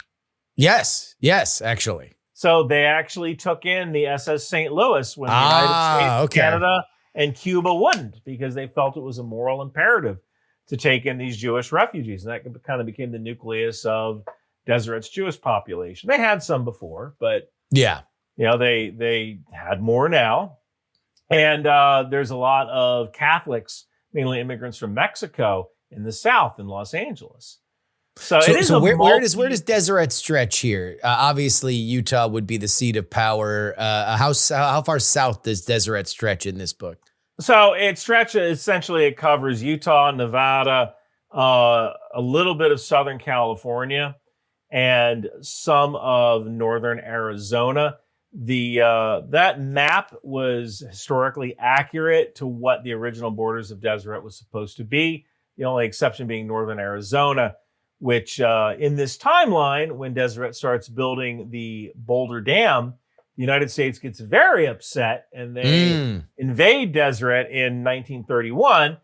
Yes, actually. So they actually took in the SS St. Louis when the United States, Canada, and Cuba wouldn't, because they felt it was a moral imperative to take in these Jewish refugees, and that kind of became the nucleus of Deseret's Jewish population. They had some before, but they had more now. And there's a lot of Catholics, mainly immigrants from Mexico, in the South, in Los Angeles. So where does Deseret stretch here? Obviously, Utah would be the seat of power. How far south does Deseret stretch in this book? So it covers Utah, Nevada, a little bit of Southern California, and some of northern Arizona. That map was historically accurate to what the original borders of Deseret was supposed to be. The only exception being northern Arizona, which in this timeline, when Deseret starts building the Boulder Dam, the United States gets very upset and they invade Deseret in 1931.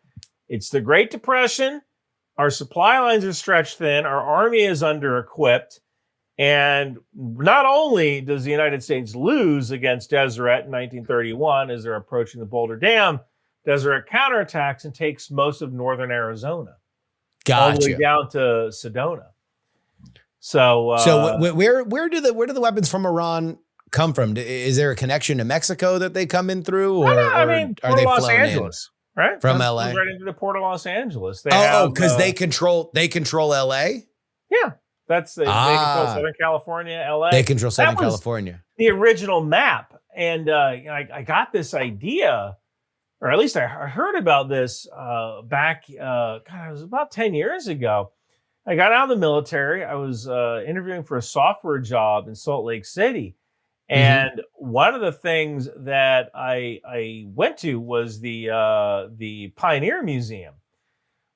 It's the Great Depression. Our supply lines are stretched thin. Our army is under-equipped. And not only does the United States lose against Deseret in 1931 as they're approaching the Boulder Dam, Deseret counterattacks and takes most of northern Arizona. Gotcha. All the way down to Sedona. So where do the weapons from Iran come from? Is there a connection to Mexico that they come in through, or are they Los flown Angeles, in? Right? From LA? Right into the port of Los Angeles. Because they control LA? Yeah. They control Southern California, LA. They control Southern California. The original map. And I got this idea, or at least I heard about this back, it was about 10 years ago. I got out of the military. I was interviewing for a software job in Salt Lake City. And one of the things that I went to was the Pioneer Museum,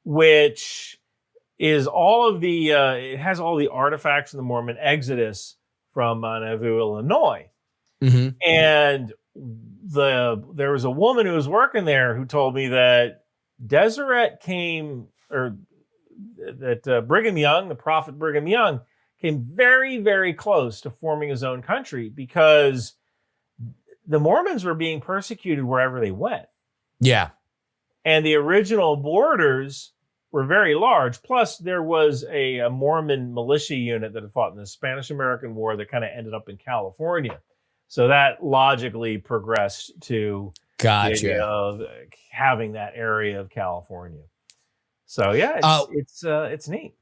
which is it has all the artifacts of the Mormon Exodus from Nauvoo, Illinois. And there was a woman who was working there who told me that Deseret that Brigham Young, the prophet Brigham Young, came very, very close to forming his own country because the Mormons were being persecuted wherever they went. Yeah. And the original borders were very large. Plus, there was a Mormon militia unit that had fought in the Spanish-American War that kind of ended up in California. So that logically progressed to the idea of having that area of California. So yeah, it's neat.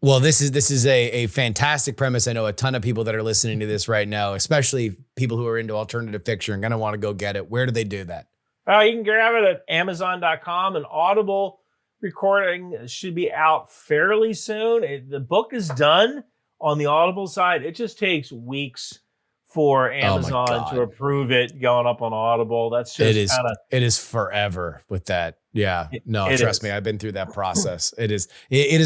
Well, this is a fantastic premise. I know a ton of people that are listening to this right now, especially people who are into alternative fiction, are going to want to go get it. Where do they do that? You can grab it at Amazon.com. An Audible recording should be out fairly soon. The book is done on the Audible side. It just takes weeks for Amazon to approve it going up on Audible. That's just it is forever with that. Yeah. Trust me, I've been through that process. It is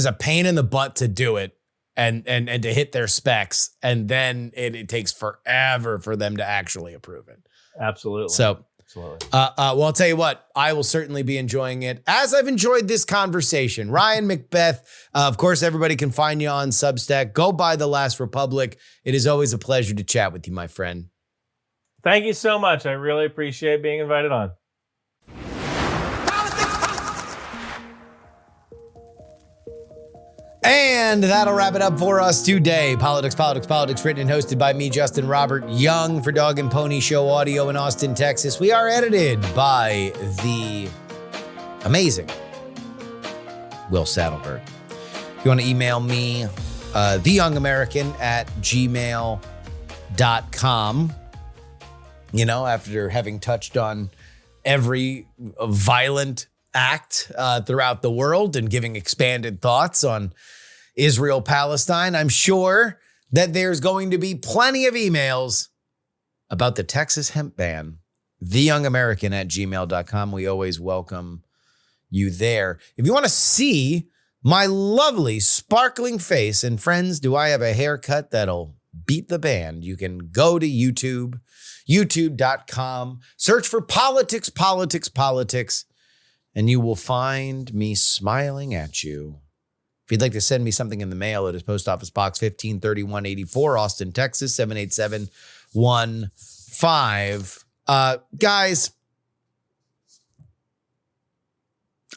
a pain in the butt to do it and to hit their specs. And then it takes forever for them to actually approve it. Absolutely. So, well, I'll tell you what, I will certainly be enjoying it as I've enjoyed this conversation. Ryan McBeth, of course, everybody can find you on Substack. Go buy The Last Republic. It is always a pleasure to chat with you, my friend. Thank you so much. I really appreciate being invited on. And that'll wrap it up for us today. Politics, written and hosted by me, Justin Robert Young, for Dog and Pony Show Audio in Austin, Texas. We are edited by the amazing Will Saddleberg. If you want to email me, theyoungamerican@gmail.com. You know, after having touched on every violent act throughout the world and giving expanded thoughts on Israel-Palestine, I'm sure that there's going to be plenty of emails about the Texas hemp ban. theyoungamerican@gmail.com. We always welcome you there. If you want to see my lovely sparkling face, and friends, do I have a haircut that'll beat the band? You can go to YouTube, youtube.com, search for politics, and you will find me smiling at you. If you'd like to send me something in the mail, it is Post Office Box 153184, Austin, Texas, 78715. Guys,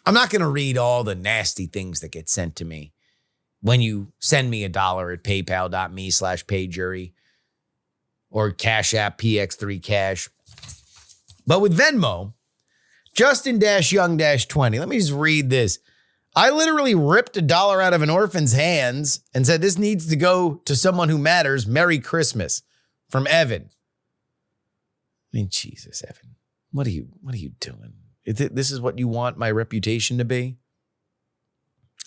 I'm not going to read all the nasty things that get sent to me when you send me $1 at paypal.me/payjury or Cash App PX3Cash. But with Venmo, Justin-Young-20, let me just read this. I literally ripped $1 out of an orphan's hands and said, this needs to go to someone who matters. Merry Christmas. From Evan. I mean, Jesus, Evan, what are you doing? This is what you want my reputation to be?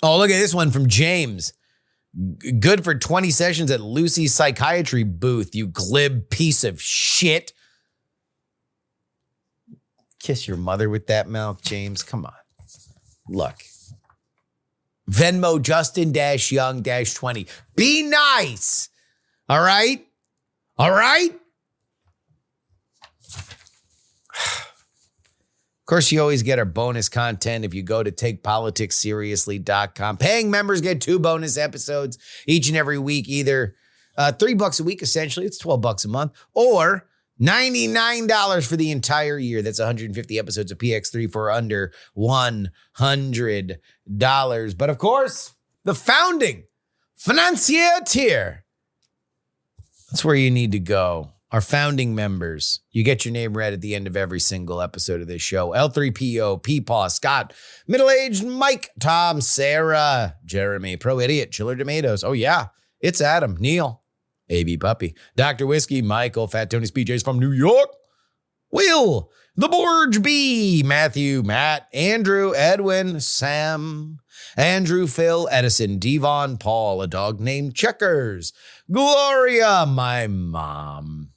Oh, look at this one from James. Good for 20 sessions at Lucy's psychiatry booth, you glib piece of shit. Kiss your mother with that mouth, James. Come on. Look. Venmo Justin-Young-20. Be nice. All right? All right? Of course, you always get our bonus content if you go to takepoliticsseriously.com. Paying members get 2 bonus episodes each and every week, either $3 a week, essentially. It's $12 a month, or $99 for the entire year. That's 150 episodes of PX3 for under $100. But of course, the founding financier tier. That's where you need to go. Our founding members. You get your name read at the end of every single episode of this show. L3PO, Peepaw, Scott, Middle-Aged Mike, Tom, Sarah, Jeremy, Pro Idiot, Chiller Tomatoes. Oh yeah, it's Adam, Neil, AB Puppy, Dr. Whiskey, Michael, Fat Tony's PJs from New York, Will, The Borge B, Matthew, Matt, Andrew, Edwin, Sam, Andrew, Phil, Edison, Devon, Paul, a dog named Checkers, Gloria, my mom,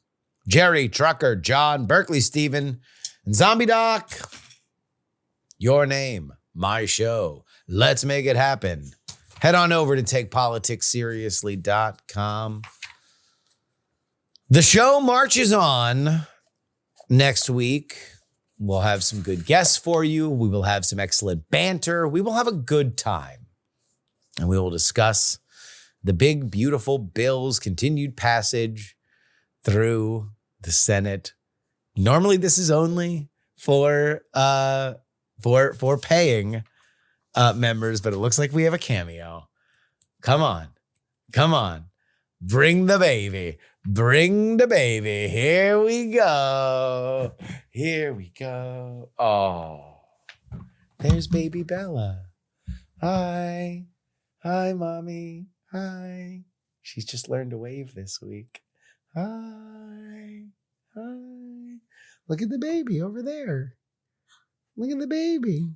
Jerry, Trucker, John, Berkeley, Stephen, and Zombie Doc. Your name, my show. Let's make it happen. Head on over to takepoliticsseriously.com. The show marches on. Next week, we'll have some good guests for you. We will have some excellent banter. We will have a good time. And we will discuss the big, beautiful bill's continued passage through the Senate. Normally, this is only for paying members, but it looks like we have a cameo. Come on. Bring the baby. Bring the baby. Here we go. Oh, there's baby Bella. Hi, mommy. Hi. She's just learned to wave this week. Hi. Look at the baby over there. Look at the baby.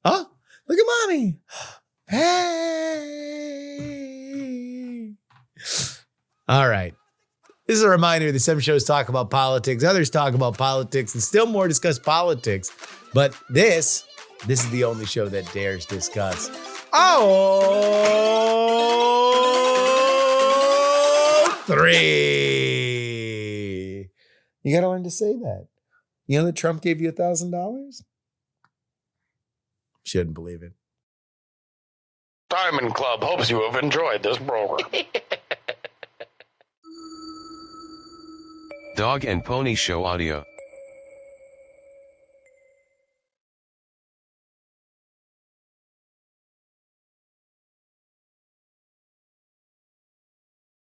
Oh, look at mommy. Hey. All right. This is a reminder that some shows talk about politics, others talk about politics, and still more discuss politics. But this is the only show that dares discuss. Oh, 3. You got to learn to say that. You know that Trump gave you $1,000? Shouldn't believe it. Diamond Club hopes you have enjoyed this program. Dog and Pony Show audio.